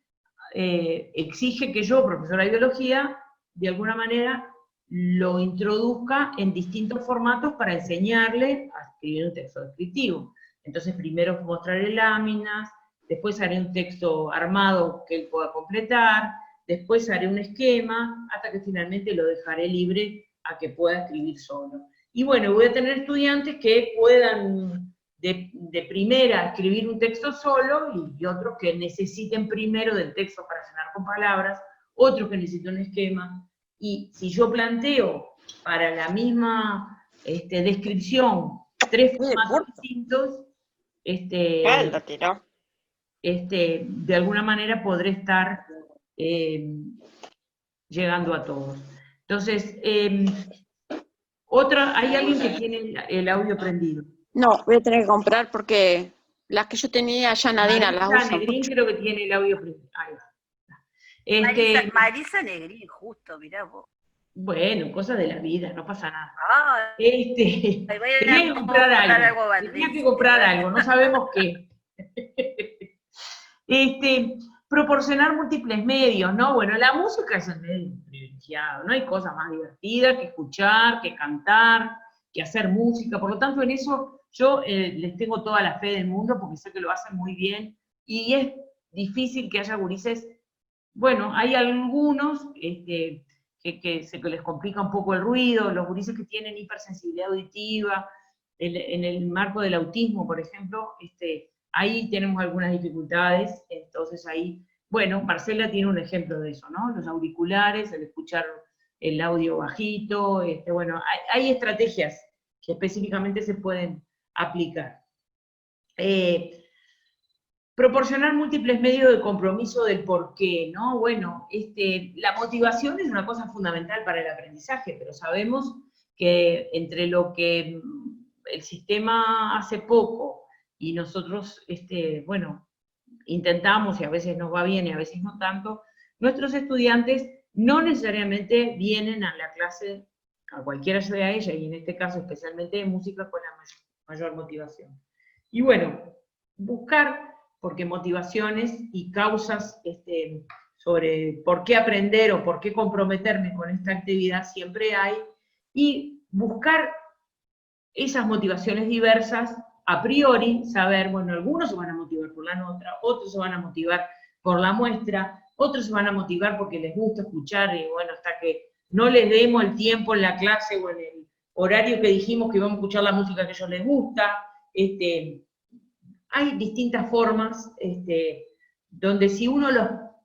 exige que yo, profesora de biología, de alguna manera lo introduzca en distintos formatos para enseñarle a escribir un texto descriptivo. Entonces primero mostraré láminas, después haré un texto armado que él pueda completar, después haré un esquema, hasta que finalmente lo dejaré libre a que pueda escribir solo. Y bueno, voy a tener estudiantes que puedan de primera escribir un texto solo, y otros que necesiten primero del texto para llenar con palabras, otros que necesiten un esquema. Y si yo planteo para la misma descripción 3 formatos distintos, de alguna manera podré estar llegando a todos. Entonces, hay alguien que tiene el audio prendido. No, voy a tener que comprar porque las que yo tenía ya Nadina las usa. Negrín creo que tiene el audio prendido. Ahí va. Marisa Negrín, justo, mirá vos. Bueno, cosas de la vida, no pasa nada. Tenía que comprar algo. Tenía que comprar algo, no sabemos qué. Proporcionar múltiples medios, ¿no? Bueno, la música es un medio privilegiado, no hay cosa más divertida que escuchar, que cantar, que hacer música, por lo tanto en eso yo les tengo toda la fe del mundo porque sé que lo hacen muy bien, y es difícil que haya gurises bueno, hay algunos que les complica un poco el ruido, los gurises que tienen hipersensibilidad auditiva, en el marco del autismo, por ejemplo, ahí tenemos algunas dificultades, entonces ahí, bueno, Marcela tiene un ejemplo de eso, ¿no? Los auriculares, el escuchar el audio bajito, bueno, hay estrategias que específicamente se pueden aplicar. Proporcionar múltiples medios de compromiso del por qué, ¿no? Bueno, la motivación es una cosa fundamental para el aprendizaje, pero sabemos que entre lo que el sistema hace poco y nosotros, bueno, intentamos y a veces nos va bien y a veces no tanto, nuestros estudiantes no necesariamente vienen a la clase, a cualquiera sea ella, y en este caso especialmente de música, con la mayor motivación. Y bueno, buscar, porque motivaciones y causas sobre por qué aprender o por qué comprometerme con esta actividad siempre hay, y buscar esas motivaciones diversas, a priori, saber, bueno, algunos se van a motivar por la nota, otros se van a motivar por la muestra, otros se van a motivar porque les gusta escuchar, y bueno, hasta que no les demos el tiempo en la clase o en el horario que dijimos que vamos a escuchar la música que a ellos les gusta, hay distintas formas, donde si uno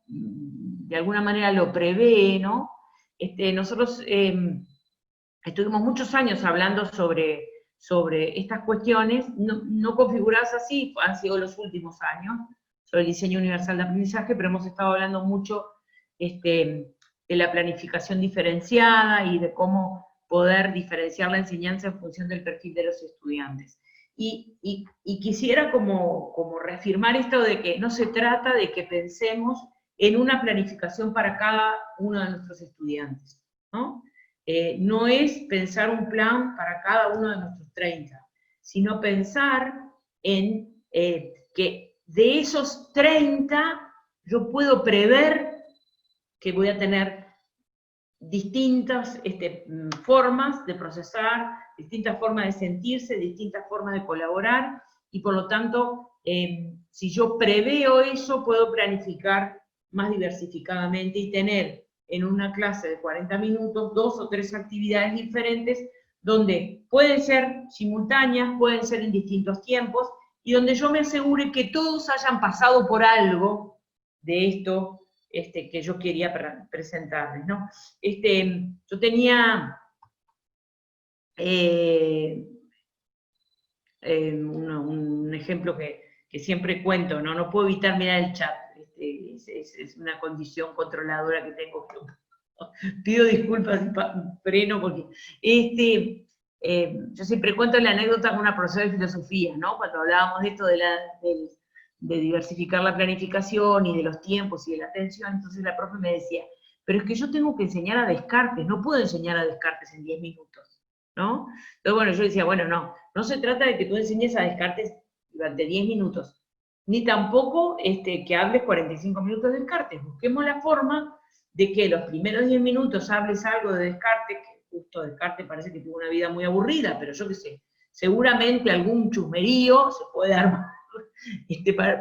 de alguna manera lo prevé, ¿no? Nosotros estuvimos muchos años hablando sobre estas cuestiones, no configuradas así, han sido los últimos años, sobre el diseño universal de aprendizaje, pero hemos estado hablando mucho de la planificación diferenciada y de cómo poder diferenciar la enseñanza en función del perfil de los estudiantes. Y quisiera como reafirmar esto de que no se trata de que pensemos en una planificación para cada uno de nuestros estudiantes, ¿no? No es pensar un plan para cada uno de nuestros 30, sino pensar en que de esos 30 yo puedo prever que voy a tener distintas formas de procesar, distintas formas de sentirse, distintas formas de colaborar, y por lo tanto, si yo preveo eso, puedo planificar más diversificadamente y tener en una clase de 40 minutos 2 o 3 actividades diferentes, donde pueden ser simultáneas, pueden ser en distintos tiempos, y donde yo me asegure que todos hayan pasado por algo de esto que yo quería presentarles, ¿no? Yo tenía un ejemplo que siempre cuento, ¿no? No puedo evitar mirar el chat, es una condición controladora que tengo. Pido disculpas, freno, porque yo siempre cuento la anécdota con una profesora de filosofía, ¿no? Cuando hablábamos de esto de diversificar la planificación y de los tiempos y de la atención, entonces la profe me decía, pero es que yo tengo que enseñar a Descartes, no puedo enseñar a Descartes en 10 minutos, ¿no? Entonces, bueno, yo decía, bueno, no se trata de que tú enseñes a Descartes durante 10 minutos, ni tampoco que hables 45 minutos de Descartes. Busquemos la forma de que los primeros 10 minutos hables algo de Descartes, que justo Descartes parece que tuvo una vida muy aburrida, pero yo qué sé, seguramente algún chusmerío se puede armar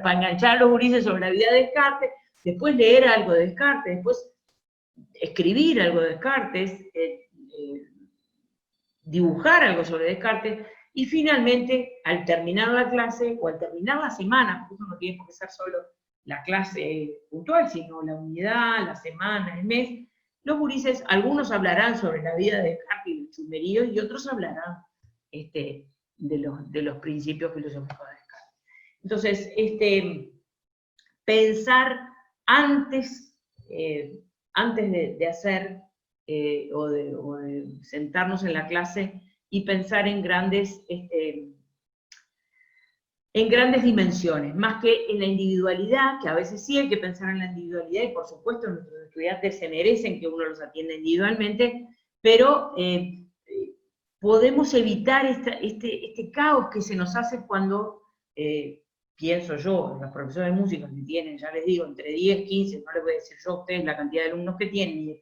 para enganchar a los gurises sobre la vida de Descartes, después leer algo de Descartes, después escribir algo de Descartes, dibujar algo sobre Descartes, y finalmente, al terminar la clase, o al terminar la semana, porque no tiene por qué ser solo la clase puntual, sino la unidad, la semana, el mes, los gurises, algunos hablarán sobre la vida de Descartes y los chusmeríos, y otros hablarán de los principios filosóficos de Descartes. Entonces, pensar antes de hacer o de sentarnos en la clase y pensar en grandes dimensiones, más que en la individualidad, que a veces sí hay que pensar en la individualidad, y por supuesto nuestros estudiantes se merecen que uno los atienda individualmente, pero podemos evitar este caos que se nos hace cuando, pienso yo, los profesores de música que tienen, ya les digo, entre 10, 15, no les voy a decir yo a ustedes la cantidad de alumnos que tienen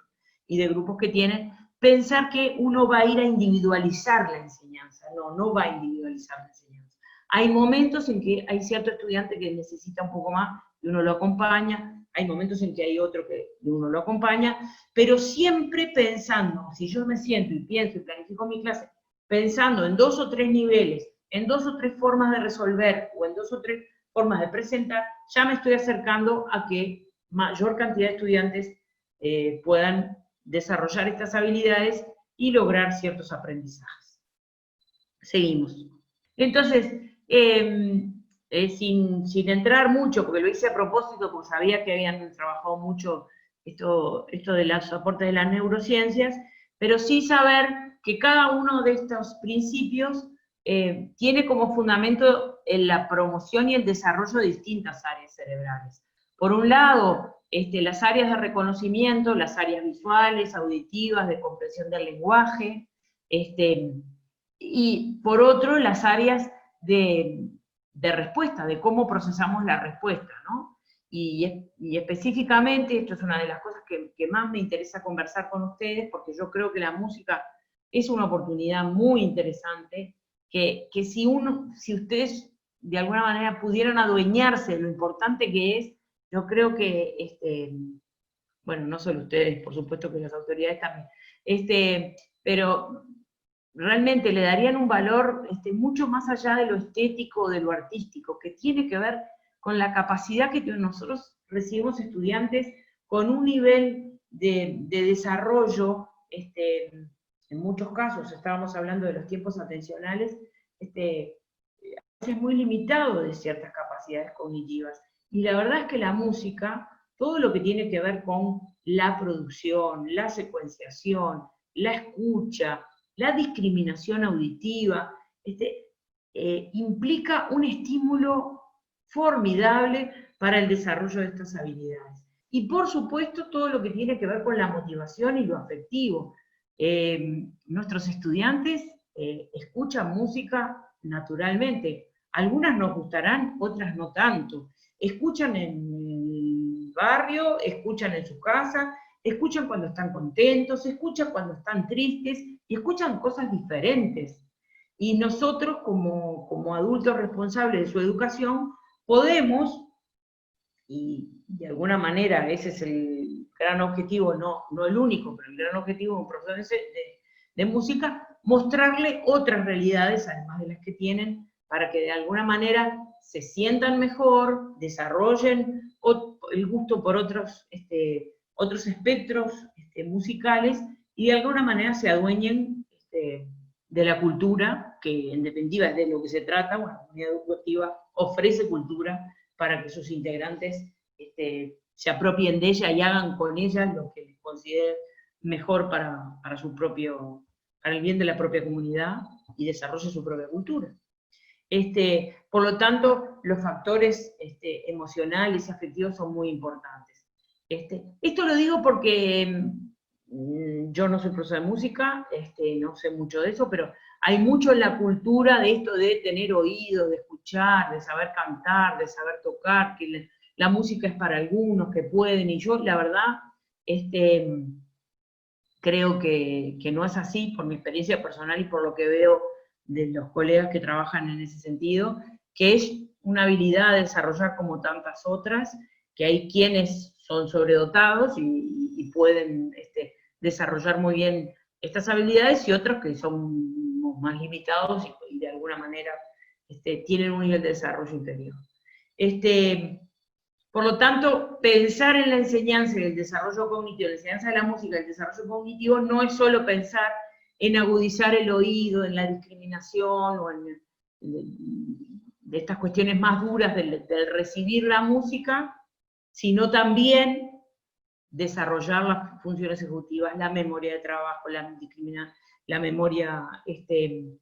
y de grupos que tienen, pensar que uno va a ir a individualizar la enseñanza. No va a individualizar la enseñanza. Hay momentos en que hay cierto estudiante que necesita un poco más y uno lo acompaña, hay momentos en que hay otro que uno lo acompaña, pero siempre pensando, si yo me siento y pienso y planifico mi clase, pensando en 2 o 3 niveles, en 2 o 3 formas de resolver, o en 2 o 3 formas de presentar, ya me estoy acercando a que mayor cantidad de estudiantes puedan desarrollar estas habilidades y lograr ciertos aprendizajes. Seguimos. Entonces, sin entrar mucho, porque lo hice a propósito, porque sabía que habían trabajado mucho esto de los aportes de las neurociencias, pero sí saber que cada uno de estos principios tiene como fundamento la promoción y el desarrollo de distintas áreas cerebrales. Por un lado, las áreas de reconocimiento, las áreas visuales, auditivas, de comprensión del lenguaje, y por otro, las áreas de respuesta, de cómo procesamos la respuesta, ¿no? Y específicamente, esto es una de las cosas que más me interesa conversar con ustedes, porque yo creo que la música es una oportunidad muy interesante, que si ustedes de alguna manera pudieran adueñarse de lo importante que es, yo creo que, bueno, no solo ustedes, por supuesto que las autoridades también, pero realmente le darían un valor mucho más allá de lo estético, de lo artístico, que tiene que ver con la capacidad que nosotros recibimos estudiantes con un nivel de desarrollo, en muchos casos, estábamos hablando de los tiempos atencionales, a veces muy limitado de ciertas capacidades cognitivas. Y la verdad es que la música, todo lo que tiene que ver con la producción, la secuenciación, la escucha, la discriminación auditiva, implica un estímulo formidable para el desarrollo de estas habilidades. Y por supuesto todo lo que tiene que ver con la motivación y lo afectivo. Nuestros estudiantes escuchan música naturalmente. Algunas nos gustarán, otras no tanto. Escuchan en el barrio, escuchan en su casa, escuchan cuando están contentos, escuchan cuando están tristes, y escuchan cosas diferentes. Y nosotros, como adultos responsables de su educación, podemos, y de alguna manera ese es el gran objetivo, no el único, pero el gran objetivo de un profesor de música, mostrarle otras realidades, además de las que tienen, para que de alguna manera se sientan mejor, desarrollen el gusto por otros espectros musicales, y de alguna manera se adueñen de la cultura, que en definitiva es de lo que se trata. Bueno, la comunidad educativa ofrece cultura para que sus integrantes se apropien de ella y hagan con ella lo que consideren mejor para el bien de la propia comunidad, y desarrolle su propia cultura. Por lo tanto, los factores emocionales y afectivos son muy importantes. Esto lo digo porque yo no soy profesora de música, no sé mucho de eso, pero hay mucho en la cultura de esto de tener oído, de escuchar, de saber cantar, de saber tocar, que la música es para algunos que pueden, y yo la verdad creo que no es así, por mi experiencia personal y por lo que veo de los colegas que trabajan en ese sentido, que es una habilidad a desarrollar como tantas otras, que hay quienes son sobredotados y pueden desarrollar muy bien estas habilidades, y otros que son más limitados y de alguna manera tienen un nivel de desarrollo inferior. Por lo tanto, pensar en la enseñanza y el desarrollo cognitivo, la enseñanza de la música y el desarrollo cognitivo, no es solo pensar en agudizar el oído, en la discriminación, o de estas cuestiones más duras del recibir la música, sino también desarrollar las funciones ejecutivas, la memoria de trabajo, la memoria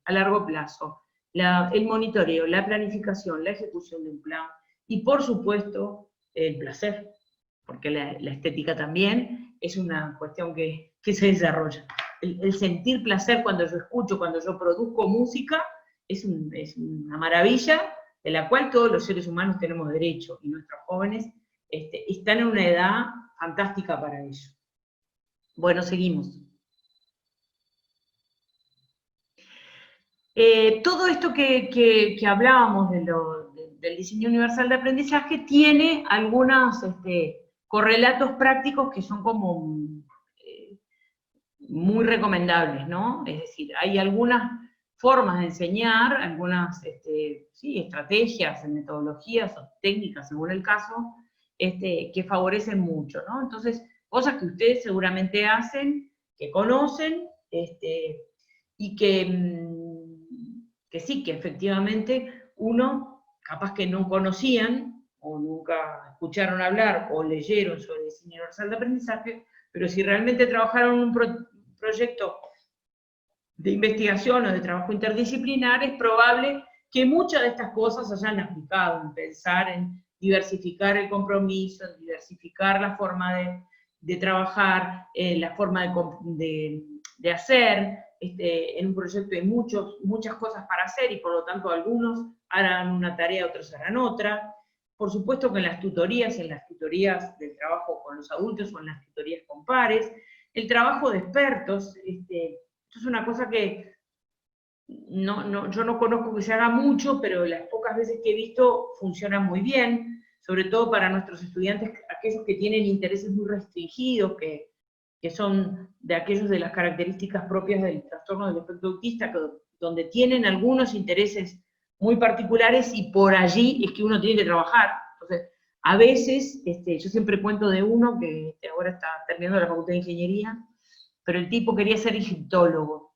a largo plazo, el monitoreo, la planificación, la ejecución de un plan, y por supuesto el placer, porque la estética también es una cuestión que se desarrolla. El sentir placer cuando yo escucho, cuando yo produzco música, es una maravilla de la cual todos los seres humanos tenemos derecho, y nuestros jóvenes están en una edad fantástica para ello. Bueno, seguimos. Todo esto que hablábamos del diseño universal de aprendizaje tiene algunas correlatos prácticos que son como muy recomendables, ¿no? Es decir, hay algunas formas de enseñar, algunas estrategias, metodologías o técnicas, según el caso, que favorecen mucho, ¿no? Entonces, cosas que ustedes seguramente hacen, que conocen, y que sí, que efectivamente uno, capaz que no conocían, o nunca escucharon hablar, o leyeron sobre el diseño universal de aprendizaje, pero si realmente trabajaron en un proyecto de investigación o de trabajo interdisciplinar, es probable que muchas de estas cosas se hayan aplicado, en pensar en diversificar el compromiso, en diversificar la forma de trabajar, la forma de hacer. En un proyecto hay muchas cosas para hacer y por lo tanto algunos harán una tarea, otros harán otra. Por supuesto que en las tutorías del trabajo con los adultos o en las tutorías con pares, el trabajo de expertos, esto es una cosa que yo no conozco que se haga mucho, pero las pocas veces que he visto funciona muy bien, sobre todo para nuestros estudiantes, aquellos que tienen intereses muy restringidos, que son de aquellos de las características propias del trastorno del espectro autista, donde tienen algunos intereses muy particulares y por allí es que uno tiene que trabajar. Entonces, a veces, yo siempre cuento de uno que ahora está terminando la Facultad de Ingeniería, pero el tipo quería ser egiptólogo.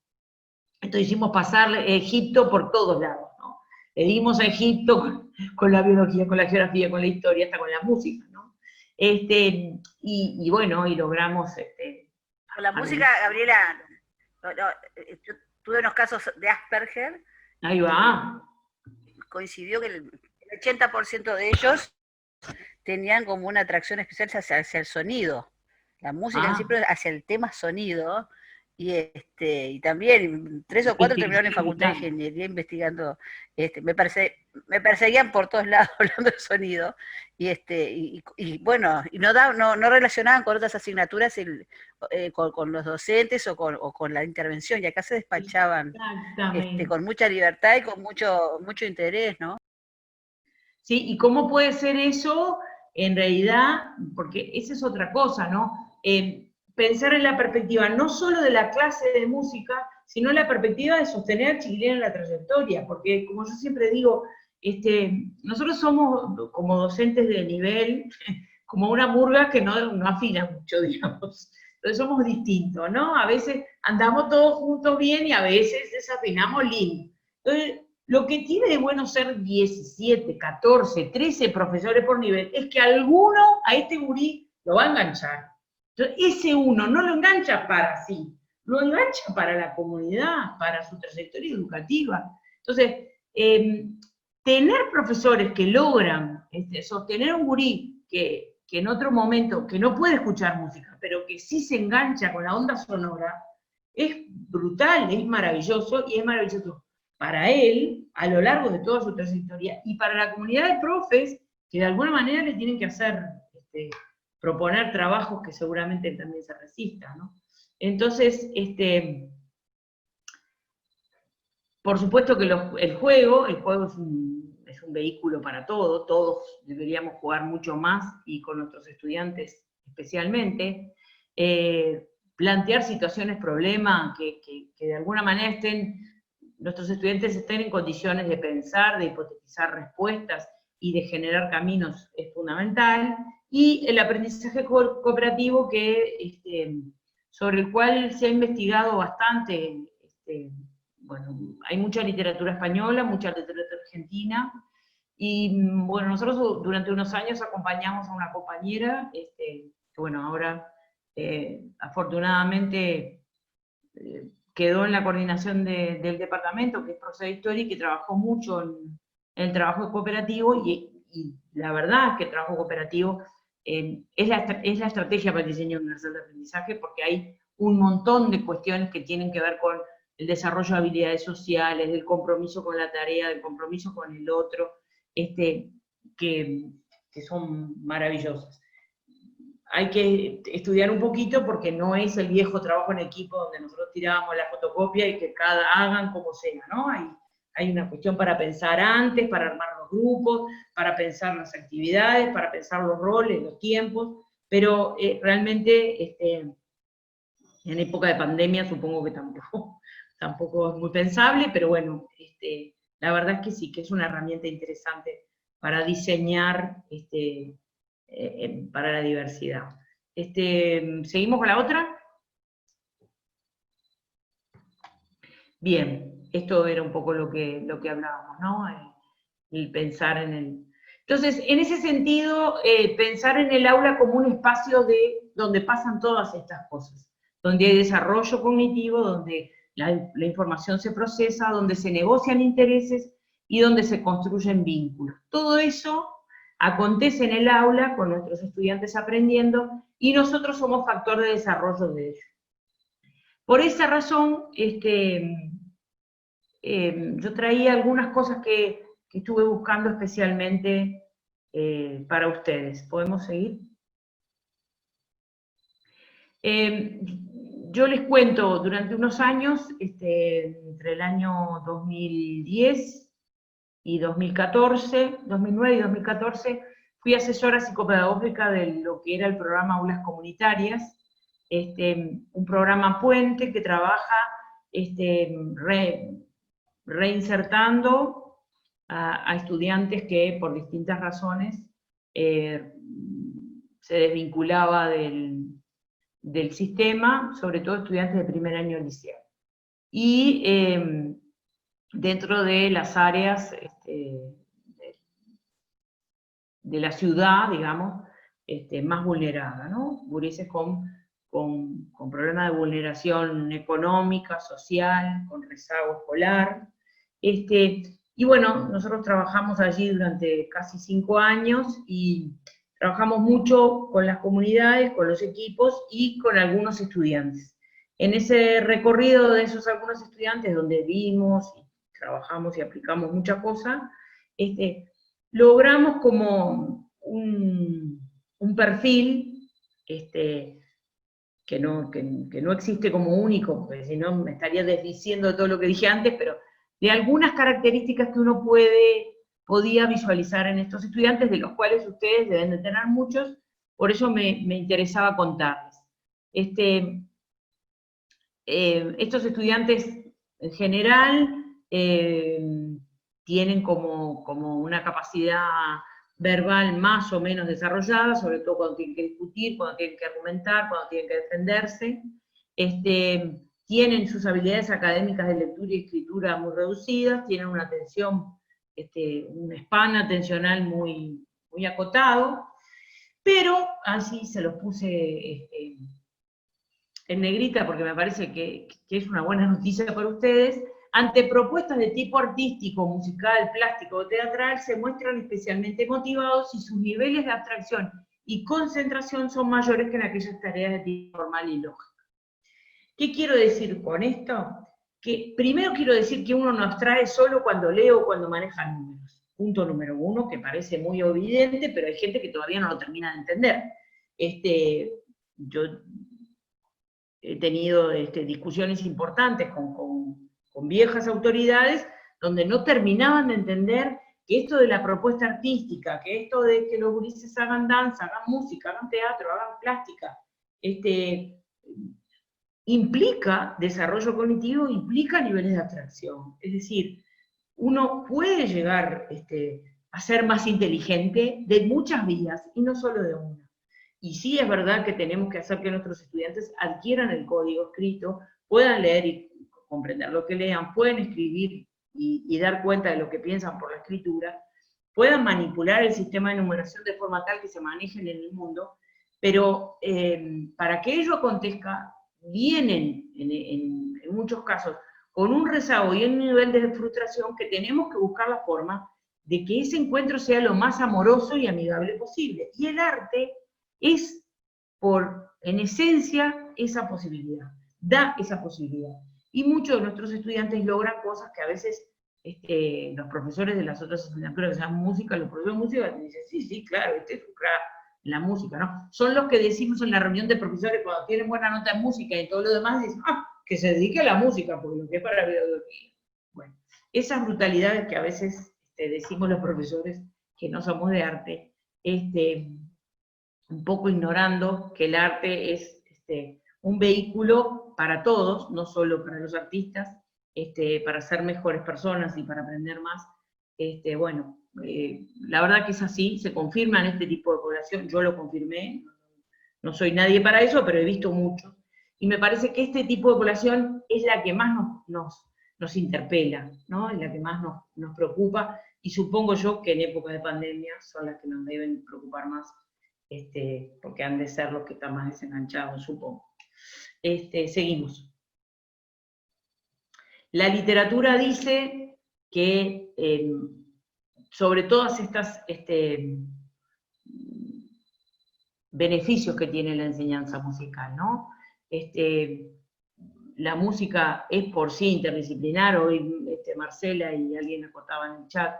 Entonces hicimos pasarle Egipto por todos lados, ¿no? Le dimos a Egipto con la biología, con la geografía, con la historia, hasta con la música, ¿no? Y bueno, y logramos... Con la música, Gabriela, yo tuve unos casos de Asperger. Ahí va. Coincidió que el 80% de ellos tenían como una atracción especial hacia el sonido. La música en sí, pero hacia el tema sonido, y también 3 o 4 terminaron en Facultad de Ingeniería investigando, me perseguían por todos lados hablando de sonido, y bueno, y no relacionaban con otras asignaturas con los docentes o con la intervención, y acá se despachaban con mucha libertad y con mucho interés, ¿no? Sí, y cómo puede ser eso, en realidad, porque esa es otra cosa, ¿no? Pensar en la perspectiva no solo de la clase de música, sino en la perspectiva de sostener al chiquilín en la trayectoria, porque como yo siempre digo, nosotros somos como docentes de nivel, como una murga que no afina mucho, digamos. Entonces somos distintos, ¿no? A veces andamos todos juntos bien y a veces desafinamos lindo. Entonces, lo que tiene de bueno ser 17, 14, 13 profesores por nivel es que alguno a este gurí lo va a enganchar. Entonces, ese uno no lo engancha para sí, lo engancha para la comunidad, para su trayectoria educativa. Entonces, tener profesores que logran sostener un gurí que en otro momento, que no puede escuchar música, pero que sí se engancha con la onda sonora, es brutal, es maravilloso, y es maravilloso para él, a lo largo de toda su trayectoria, y para la comunidad de profes, que de alguna manera le tienen que hacer, proponer trabajos que seguramente también se resistan, ¿no? Entonces, por supuesto que el juego es un vehículo para todo, todos deberíamos jugar mucho más, y con nuestros estudiantes especialmente, plantear situaciones, problemas, que de alguna manera nuestros estudiantes estén en condiciones de pensar, de hipotetizar respuestas y de generar caminos es fundamental, y el aprendizaje cooperativo sobre el cual se ha investigado bastante. Bueno, hay mucha literatura española, mucha literatura argentina, y bueno, nosotros durante unos años acompañamos a una compañera, que bueno, ahora afortunadamente quedó en la coordinación del departamento, que es profesora de historia, y que trabajó mucho en el trabajo cooperativo, y la verdad es que el trabajo cooperativo es la estrategia para el diseño universal de aprendizaje, porque hay un montón de cuestiones que tienen que ver con el desarrollo de habilidades sociales, del compromiso con la tarea, del compromiso con el otro, que son maravillosas. Hay que estudiar un poquito porque no es el viejo trabajo en equipo donde nosotros tirábamos la fotocopia y que hagan como sea, ¿no? Hay una cuestión para pensar antes, para armar los grupos, para pensar las actividades, para pensar los roles, los tiempos. pero realmente en época de pandemia supongo que tampoco es muy pensable, pero bueno, la verdad es que sí, que es una herramienta interesante para diseñar para la diversidad. ¿Seguimos con la otra? Bien, esto era un poco lo que hablábamos, ¿no? El pensar en el... Entonces, en ese sentido, pensar en el aula como un espacio donde pasan todas estas cosas, donde hay desarrollo cognitivo, donde la información se procesa, donde se negocian intereses y donde se construyen vínculos. Todo eso acontece en el aula con nuestros estudiantes aprendiendo y nosotros somos factor de desarrollo de ellos. Por esa razón, yo traía algunas cosas que estuve buscando especialmente para ustedes. ¿Podemos seguir? Yo les cuento, durante unos años, entre el año 2010 y 2014, 2009 y 2014, fui asesora psicopedagógica de lo que era el programa Aulas Comunitarias, un programa puente que trabaja reinsertando a estudiantes que por distintas razones se desvinculaba del sistema, sobre todo estudiantes de primer año liceo. Y dentro de las áreas de la ciudad, digamos, más vulnerada, ¿no? Gurises con problemas de vulneración económica, social, con rezago escolar. Y bueno, nosotros trabajamos allí durante casi 5 años y trabajamos mucho con las comunidades, con los equipos y con algunos estudiantes. En ese recorrido de esos algunos estudiantes, donde vimos, y trabajamos y aplicamos muchas cosas, logramos como un perfil que no existe como único, porque si no me estaría desdiciendo todo lo que dije antes, pero de algunas características que uno podía visualizar en estos estudiantes, de los cuales ustedes deben de tener muchos, por eso me interesaba contarles. Estos estudiantes en general tienen como una capacidad verbal más o menos desarrollada, sobre todo cuando tienen que discutir, cuando tienen que argumentar, cuando tienen que defenderse. Tienen sus habilidades académicas de lectura y escritura muy reducidas, tienen una atención, un span atencional muy, muy acotado, pero así se los puse en negrita porque me parece que es una buena noticia para ustedes. Ante propuestas de tipo artístico, musical, plástico o teatral, se muestran especialmente motivados y sus niveles de abstracción y concentración son mayores que en aquellas tareas de tipo formal y lógica. ¿Qué quiero decir con esto? Que primero quiero decir que uno no abstrae solo cuando lee o cuando maneja números. Punto número 1, que parece muy evidente, pero hay gente que todavía no lo termina de entender. Yo he tenido discusiones importantes con viejas autoridades, donde no terminaban de entender que esto de la propuesta artística, que esto de que los gurises hagan danza, hagan música, hagan teatro, hagan plástica, implica desarrollo cognitivo, implica niveles de abstracción. Es decir, uno puede llegar a ser más inteligente de muchas vías, y no solo de una. Y sí es verdad que tenemos que hacer que nuestros estudiantes adquieran el código escrito, puedan leer y comprender lo que lean, pueden escribir y dar cuenta de lo que piensan por la escritura, puedan manipular el sistema de numeración de forma tal que se manejen en el mundo, pero para que ello acontezca, vienen en muchos casos con un rezago y un nivel de frustración que tenemos que buscar la forma de que ese encuentro sea lo más amoroso y amigable posible. Y el arte es, en esencia, esa posibilidad, da esa posibilidad. Y muchos de nuestros estudiantes logran cosas que a veces los profesores de las otras asignaturas que se llaman música, los profesores de música dicen, sí, claro, es un crack en la música, ¿no? Son los que decimos en la reunión de profesores cuando tienen buena nota en música y todo lo demás, dicen, que se dedique a la música, porque lo que es para la biología. Bueno, esas brutalidades que a veces decimos los profesores que no somos de arte, un poco ignorando que el arte es un vehículo para todos, no solo para los artistas, para ser mejores personas y para aprender más. Bueno, la verdad que es así, se confirma en este tipo de población, yo lo confirmé, no soy nadie para eso, pero he visto mucho. Y me parece que este tipo de población es la que más nos interpela, ¿no? Es la que más nos preocupa, y supongo yo que en época de pandemia son las que nos deben preocupar más, porque han de ser los que están más desenganchados, supongo. Seguimos. La literatura dice que sobre todas estas beneficios que tiene la enseñanza musical, ¿no? La música es por sí interdisciplinar. Hoy Marcela y alguien acotaba en el chat,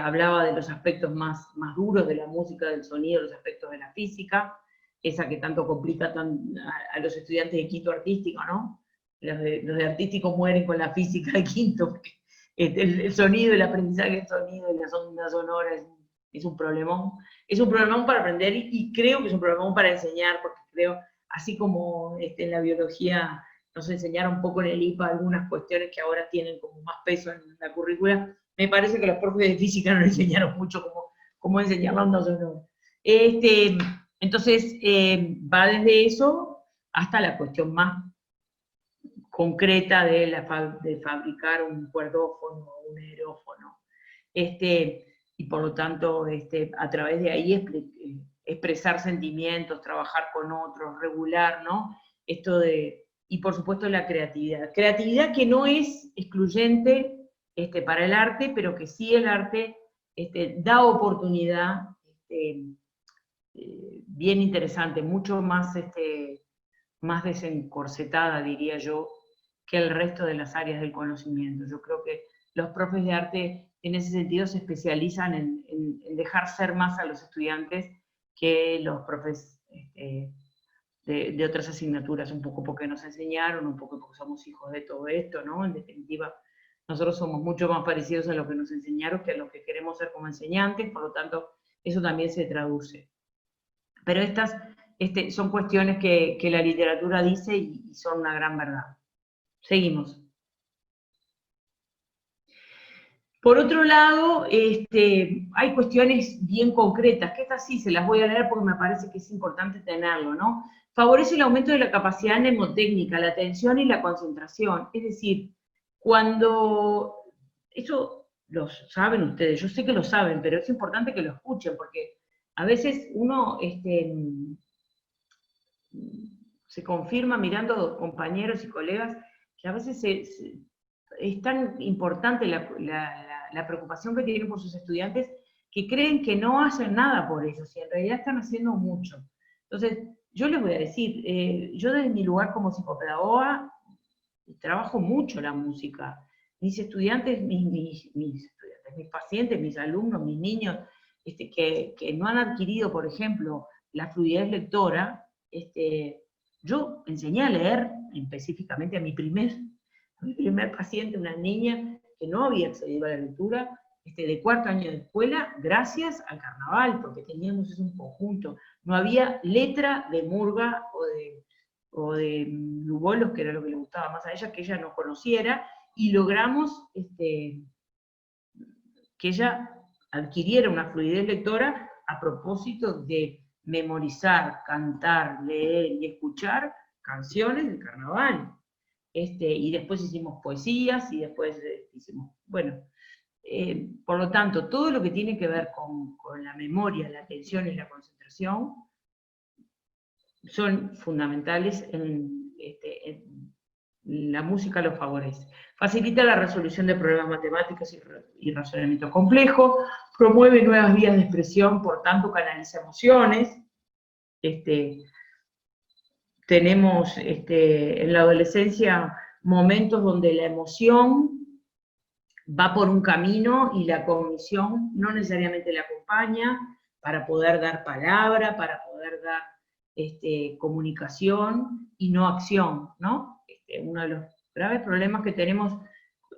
hablaba de los aspectos más duros de la música, del sonido, los aspectos de la física, esa que tanto complica a los estudiantes de quinto artístico, ¿no? Los de artístico mueren con la física de quinto, porque el sonido, el aprendizaje del sonido y las ondas sonoras es un problemón. Es un problemón para aprender, y creo que es un problemón para enseñar, porque creo, así como en la biología nos enseñaron un poco en el IPA algunas cuestiones que ahora tienen como más peso en la currícula, me parece que los profes de física no nos enseñaron mucho cómo enseñar la onda sonora. Entonces, va desde eso hasta la cuestión más concreta de fabricar un cuerdófono o un aerófono. Y por lo tanto, a través de ahí expresar sentimientos, trabajar con otros, regular, ¿no? Y por supuesto la creatividad. Creatividad que no es excluyente para el arte, pero que sí el arte da oportunidad bien interesante, mucho más, más desencorsetada, diría yo, que el resto de las áreas del conocimiento. Yo creo que los profes de arte en ese sentido se especializan en dejar ser más a los estudiantes que los profes de otras asignaturas, un poco porque nos enseñaron, un poco porque somos hijos de todo esto, ¿no? En definitiva, nosotros somos mucho más parecidos a lo que nos enseñaron que a lo que queremos ser como enseñantes, por lo tanto, eso también se traduce. Pero estas son cuestiones que la literatura dice y son una gran verdad. Seguimos. Por otro lado, hay cuestiones bien concretas, que estas sí se las voy a leer porque me parece que es importante tenerlo, ¿no? Favorece el aumento de la capacidad mnemotécnica, la atención y la concentración. Es decir, cuando... Eso lo saben ustedes, yo sé que lo saben, pero es importante que lo escuchen, porque a veces uno se confirma mirando compañeros y colegas que a veces es tan importante la preocupación que tienen por sus estudiantes que creen que no hacen nada por ellos, y en realidad están haciendo mucho. Entonces, yo les voy a decir, yo desde mi lugar como psicopedagoga trabajo mucho la música. Mis estudiantes, mis pacientes, mis alumnos, mis niños, que no han adquirido, por ejemplo, la fluidez lectora, yo enseñé a leer específicamente a mi primer paciente, una niña que no había accedido a la lectura, de cuarto año de escuela, gracias al carnaval, porque teníamos eso en conjunto. No había letra de murga o de lugolos, que era lo que le gustaba más a ella, que ella no conociera, y logramos que ella adquiriera una fluidez lectora a propósito de memorizar, cantar, leer y escuchar canciones del carnaval. Y después hicimos poesías, y después hicimos, bueno, por lo tanto, todo lo que tiene que ver con la memoria, la atención y la concentración son fundamentales la música lo favorece. Facilita la resolución de problemas matemáticos y razonamiento complejo, promueve nuevas vías de expresión, por tanto canaliza emociones. Tenemos en la adolescencia momentos donde la emoción va por un camino y la cognición no necesariamente la acompaña para poder dar palabra, para poder dar comunicación y no acción, ¿no? Uno de los graves problemas que tenemos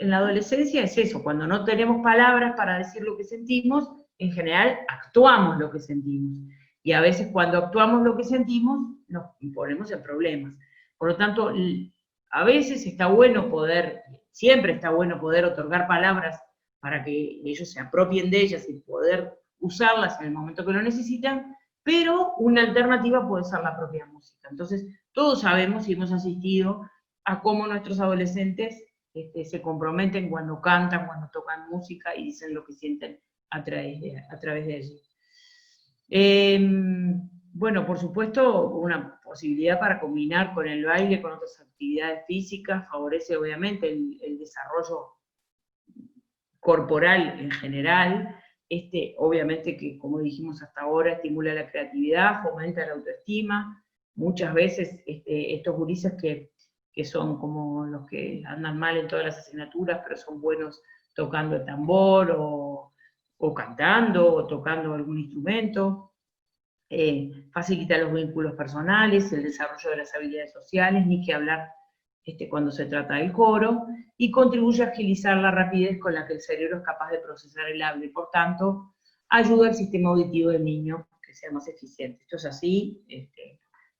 en la adolescencia es eso: cuando no tenemos palabras para decir lo que sentimos, en general actuamos lo que sentimos. y a veces cuando actuamos lo que sentimos, nos ponemos en problemas. Por lo tanto, a veces está bueno poder, siempre está bueno poder otorgar palabras para que ellos se apropien de ellas y poder usarlas en el momento que lo necesitan, pero una alternativa puede ser la propia música. Entonces, todos sabemos y hemos asistido a cómo nuestros adolescentes se comprometen cuando cantan, cuando tocan música y dicen lo que sienten a través de allí. Bueno, por supuesto, una posibilidad para combinar con el baile, con otras actividades físicas, favorece obviamente el desarrollo corporal en general, obviamente que, como dijimos hasta ahora, estimula la creatividad, fomenta la autoestima. Muchas veces estos gurises que son como los que andan mal en todas las asignaturas, pero son buenos tocando el tambor, o cantando, o tocando algún instrumento, facilita los vínculos personales, el desarrollo de las habilidades sociales, ni que hablar cuando se trata del coro, y contribuye a agilizar la rapidez con la que el cerebro es capaz de procesar el habla, y por tanto, ayuda al sistema auditivo del niño que sea más eficiente. Esto es así,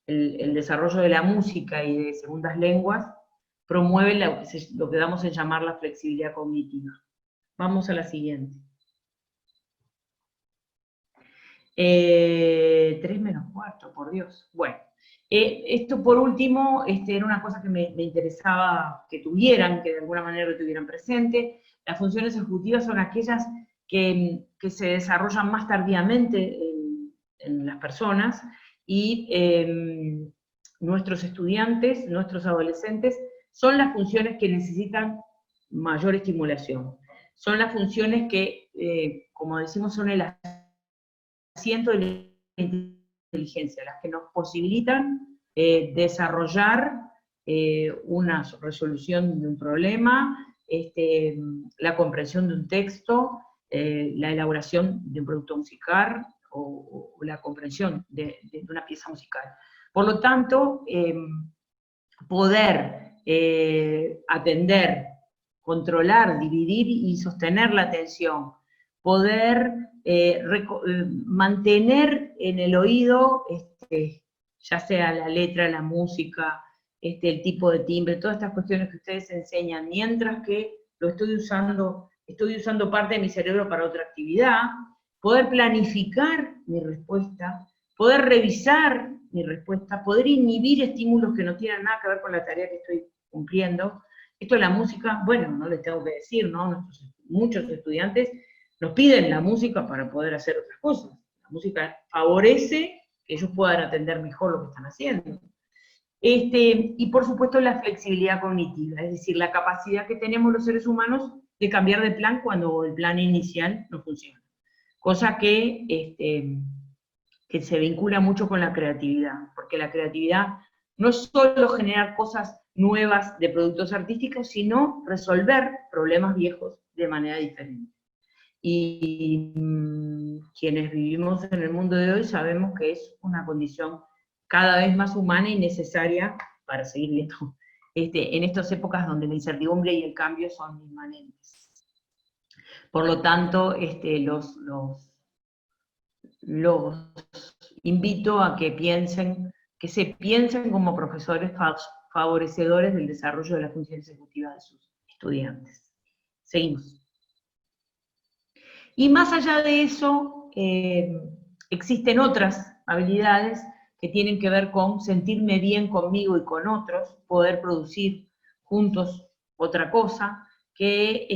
el desarrollo de la música y de segundas lenguas promueve lo que damos en llamar la flexibilidad cognitiva. Vamos a la siguiente. 3 menos cuarto, por Dios. Bueno, esto por último, era una cosa que me interesaba que tuvieran, que de alguna manera lo tuvieran presente. Las funciones ejecutivas son aquellas que se desarrollan más tardíamente en las personas, y nuestros estudiantes, nuestros adolescentes, son las funciones que necesitan mayor estimulación. Son las funciones que, como decimos, son el asiento de la inteligencia, las que nos posibilitan desarrollar una resolución de un problema, la comprensión de un texto, la elaboración de un producto musical, o la comprensión de una pieza musical. Por lo tanto, poder atender, controlar, dividir y sostener la atención, poder mantener en el oído, ya sea la letra, la música, el tipo de timbre, todas estas cuestiones que ustedes enseñan, mientras que estoy usando parte de mi cerebro para otra actividad, poder planificar mi respuesta, poder revisar mi respuesta, poder inhibir estímulos que no tienen nada que ver con la tarea que estoy cumpliendo. Esto de la música, bueno, no les tengo que decir, ¿no? Muchos estudiantes nos piden la música para poder hacer otras cosas. La música favorece que ellos puedan atender mejor lo que están haciendo. Y por supuesto la flexibilidad cognitiva, es decir, la capacidad que tenemos los seres humanos de cambiar de plan cuando el plan inicial no funciona. Cosa que se vincula mucho con la creatividad, porque la creatividad no es solo generar cosas nuevas de productos artísticos, sino resolver problemas viejos de manera diferente. Y quienes vivimos en el mundo de hoy sabemos que es una condición cada vez más humana y necesaria para seguir viendo en estas épocas donde la incertidumbre y el cambio son inmanentes. Por lo tanto, los invito a que se piensen como profesores favorecedores del desarrollo de las funciones ejecutivas de sus estudiantes. Seguimos. Y más allá de eso, existen otras habilidades que tienen que ver con sentirme bien conmigo y con otros, poder producir juntos otra cosa, que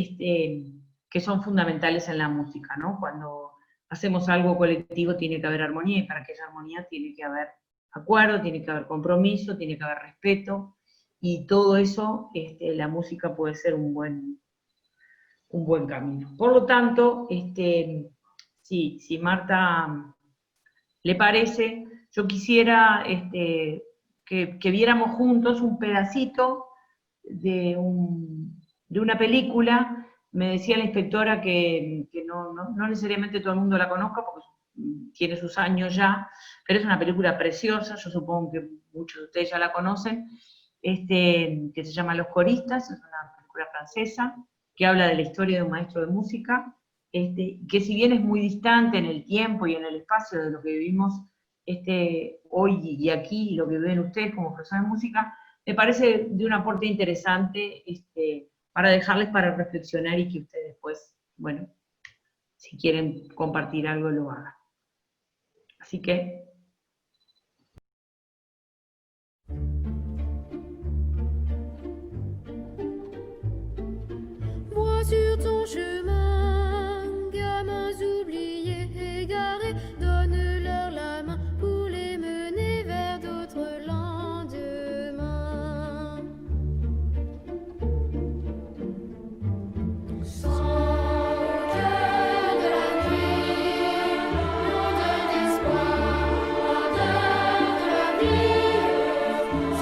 son fundamentales en la música, ¿no? Cuando hacemos algo colectivo tiene que haber armonía, y para que haya armonía tiene que haber acuerdo, tiene que haber compromiso, tiene que haber respeto, y todo eso, la música puede ser un buen camino. Por lo tanto, si Marta le parece, yo quisiera que viéramos juntos un pedacito de una película. Me decía la inspectora que no necesariamente todo el mundo la conozca, porque tiene sus años ya, pero es una película preciosa, yo supongo que muchos de ustedes ya la conocen, que se llama Los Coristas, es una película francesa, que habla de la historia de un maestro de música, que si bien es muy distante en el tiempo y en el espacio de lo que vivimos hoy y aquí, lo que ven ustedes como profesores de música, me parece de un aporte interesante para dejarles para reflexionar y que ustedes después, bueno, si quieren compartir algo, lo hagan. Así que... Vois sur ton chemin, gamins oubliés, égarés, donne-leur la main pour les mener vers d'autres lendemains. Sans cœur de la nuit, onde d'espoir, ardeur de la vie,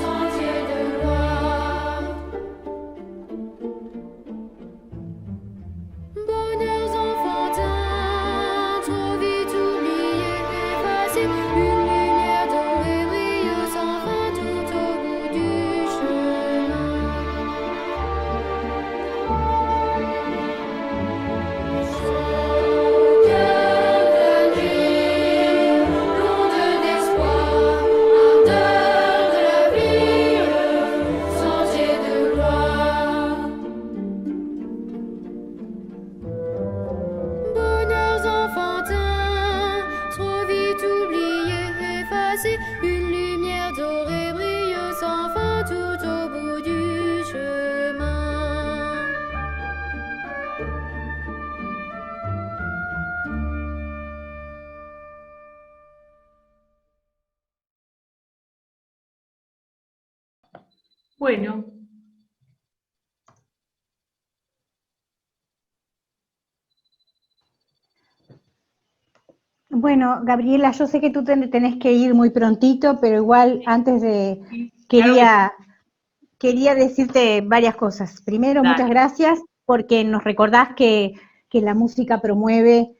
sentier de gloire. Bonheurs enfantins, trop vite oubliés, effacés, une lumière dorée brille sans fin tout au bout du chemin. Sans cœur de la nuit, l'onde d'espoir, ardeur de la vie, sentier de gloire. Bonheurs enfantins, trop vite oubliés, effacés, une lumière dorée brille sans fin tout au bout du chemin. Bueno, Bueno, Gabriela, yo sé que tú tenés que ir muy prontito, pero igual antes de sí, claro quería decirte varias cosas. Primero, Dale. muchas gracias porque nos recordás que la música promueve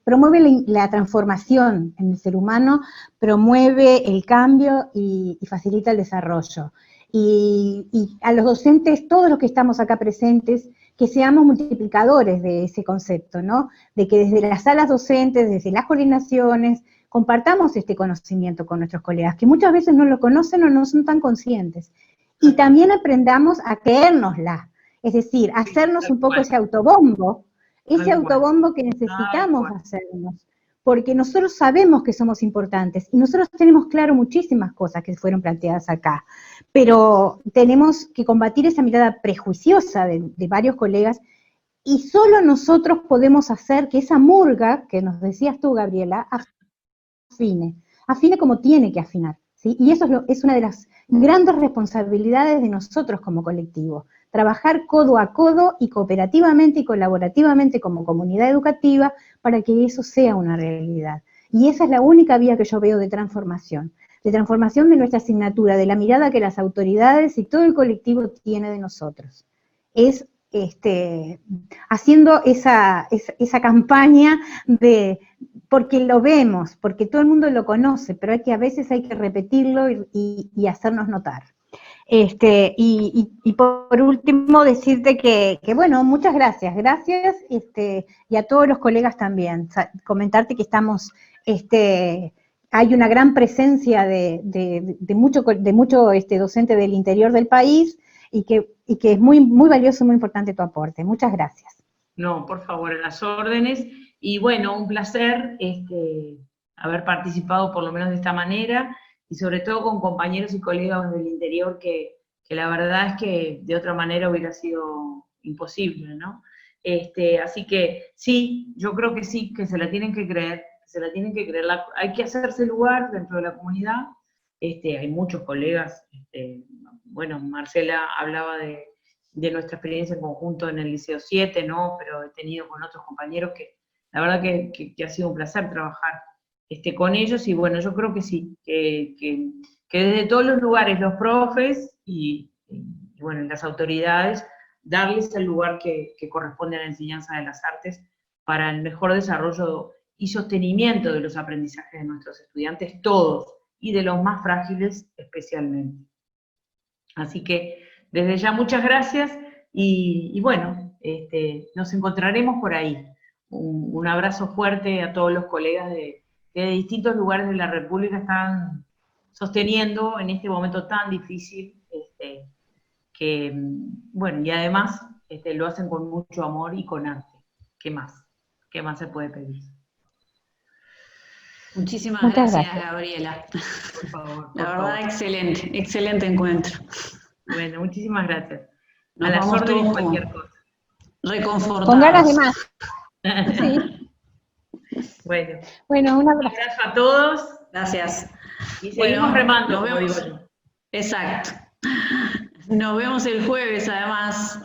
promueve la transformación en el ser humano, promueve el cambio y facilita el desarrollo. Y a los docentes, todos los que estamos acá presentes, que seamos multiplicadores de ese concepto, ¿no? De que desde las salas docentes, desde las coordinaciones, compartamos este conocimiento con nuestros colegas, que muchas veces no lo conocen o no son tan conscientes. Y también aprendamos a creérnosla, es decir, hacernos un poco ese autobombo que necesitamos hacernos, porque nosotros sabemos que somos importantes, y nosotros tenemos claro muchísimas cosas que fueron planteadas acá, pero tenemos que combatir esa mirada prejuiciosa de varios colegas, y solo nosotros podemos hacer que esa murga, que nos decías tú, Gabriela, afine como tiene que afinar, ¿sí? Y eso es una de las grandes responsabilidades de nosotros como colectivo, trabajar codo a codo y cooperativamente y colaborativamente como comunidad educativa para que eso sea una realidad. Y esa es la única vía que yo veo de transformación de nuestra asignatura, de la mirada que las autoridades y todo el colectivo tiene de nosotros. Es haciendo esa campaña porque lo vemos, porque todo el mundo lo conoce, pero a veces hay que repetirlo y hacernos notar. Y por último decirte que bueno, muchas gracias, y a todos los colegas también, comentarte que estamos, hay una gran presencia de mucho docente del interior del país, y que es muy, muy valioso, muy importante tu aporte. Muchas gracias. No, por favor, en las órdenes, y bueno, un placer haber participado por lo menos de esta manera, y sobre todo con compañeros y colegas del interior que la verdad es que de otra manera hubiera sido imposible, ¿no? Así que sí, yo creo que sí, que se la tienen que creer, hay que hacerse lugar dentro de la comunidad. Hay muchos colegas, bueno, Marcela hablaba de nuestra experiencia en conjunto en el Liceo 7, ¿no? Pero he tenido con otros compañeros que la verdad que ha sido un placer trabajar con ellos, y bueno, yo creo que sí, que desde todos los lugares, los profes y bueno, las autoridades, darles el lugar que corresponde a la enseñanza de las artes para el mejor desarrollo y sostenimiento de los aprendizajes de nuestros estudiantes, todos, y de los más frágiles especialmente. Así que desde ya muchas gracias, y bueno, nos encontraremos por ahí. Un abrazo fuerte a todos los colegas de que de distintos lugares de la República están sosteniendo en este momento tan difícil, que, bueno, y además lo hacen con mucho amor y con arte. ¿Qué más? ¿Qué más se puede pedir? Muchísimas Muchas gracias, gracias. Gabriela. Por favor. La por verdad, favor. excelente, excelente encuentro. Bueno, muchísimas gracias. Nos A las vamos órdenes todos cualquier cosa. reconfortados. Con ganas de más. Sí. Bueno, Bueno, un un abrazo. abrazo a todos Gracias. y seguimos remando, nos como vemos. digo yo. Exacto. Nos vemos el jueves, además.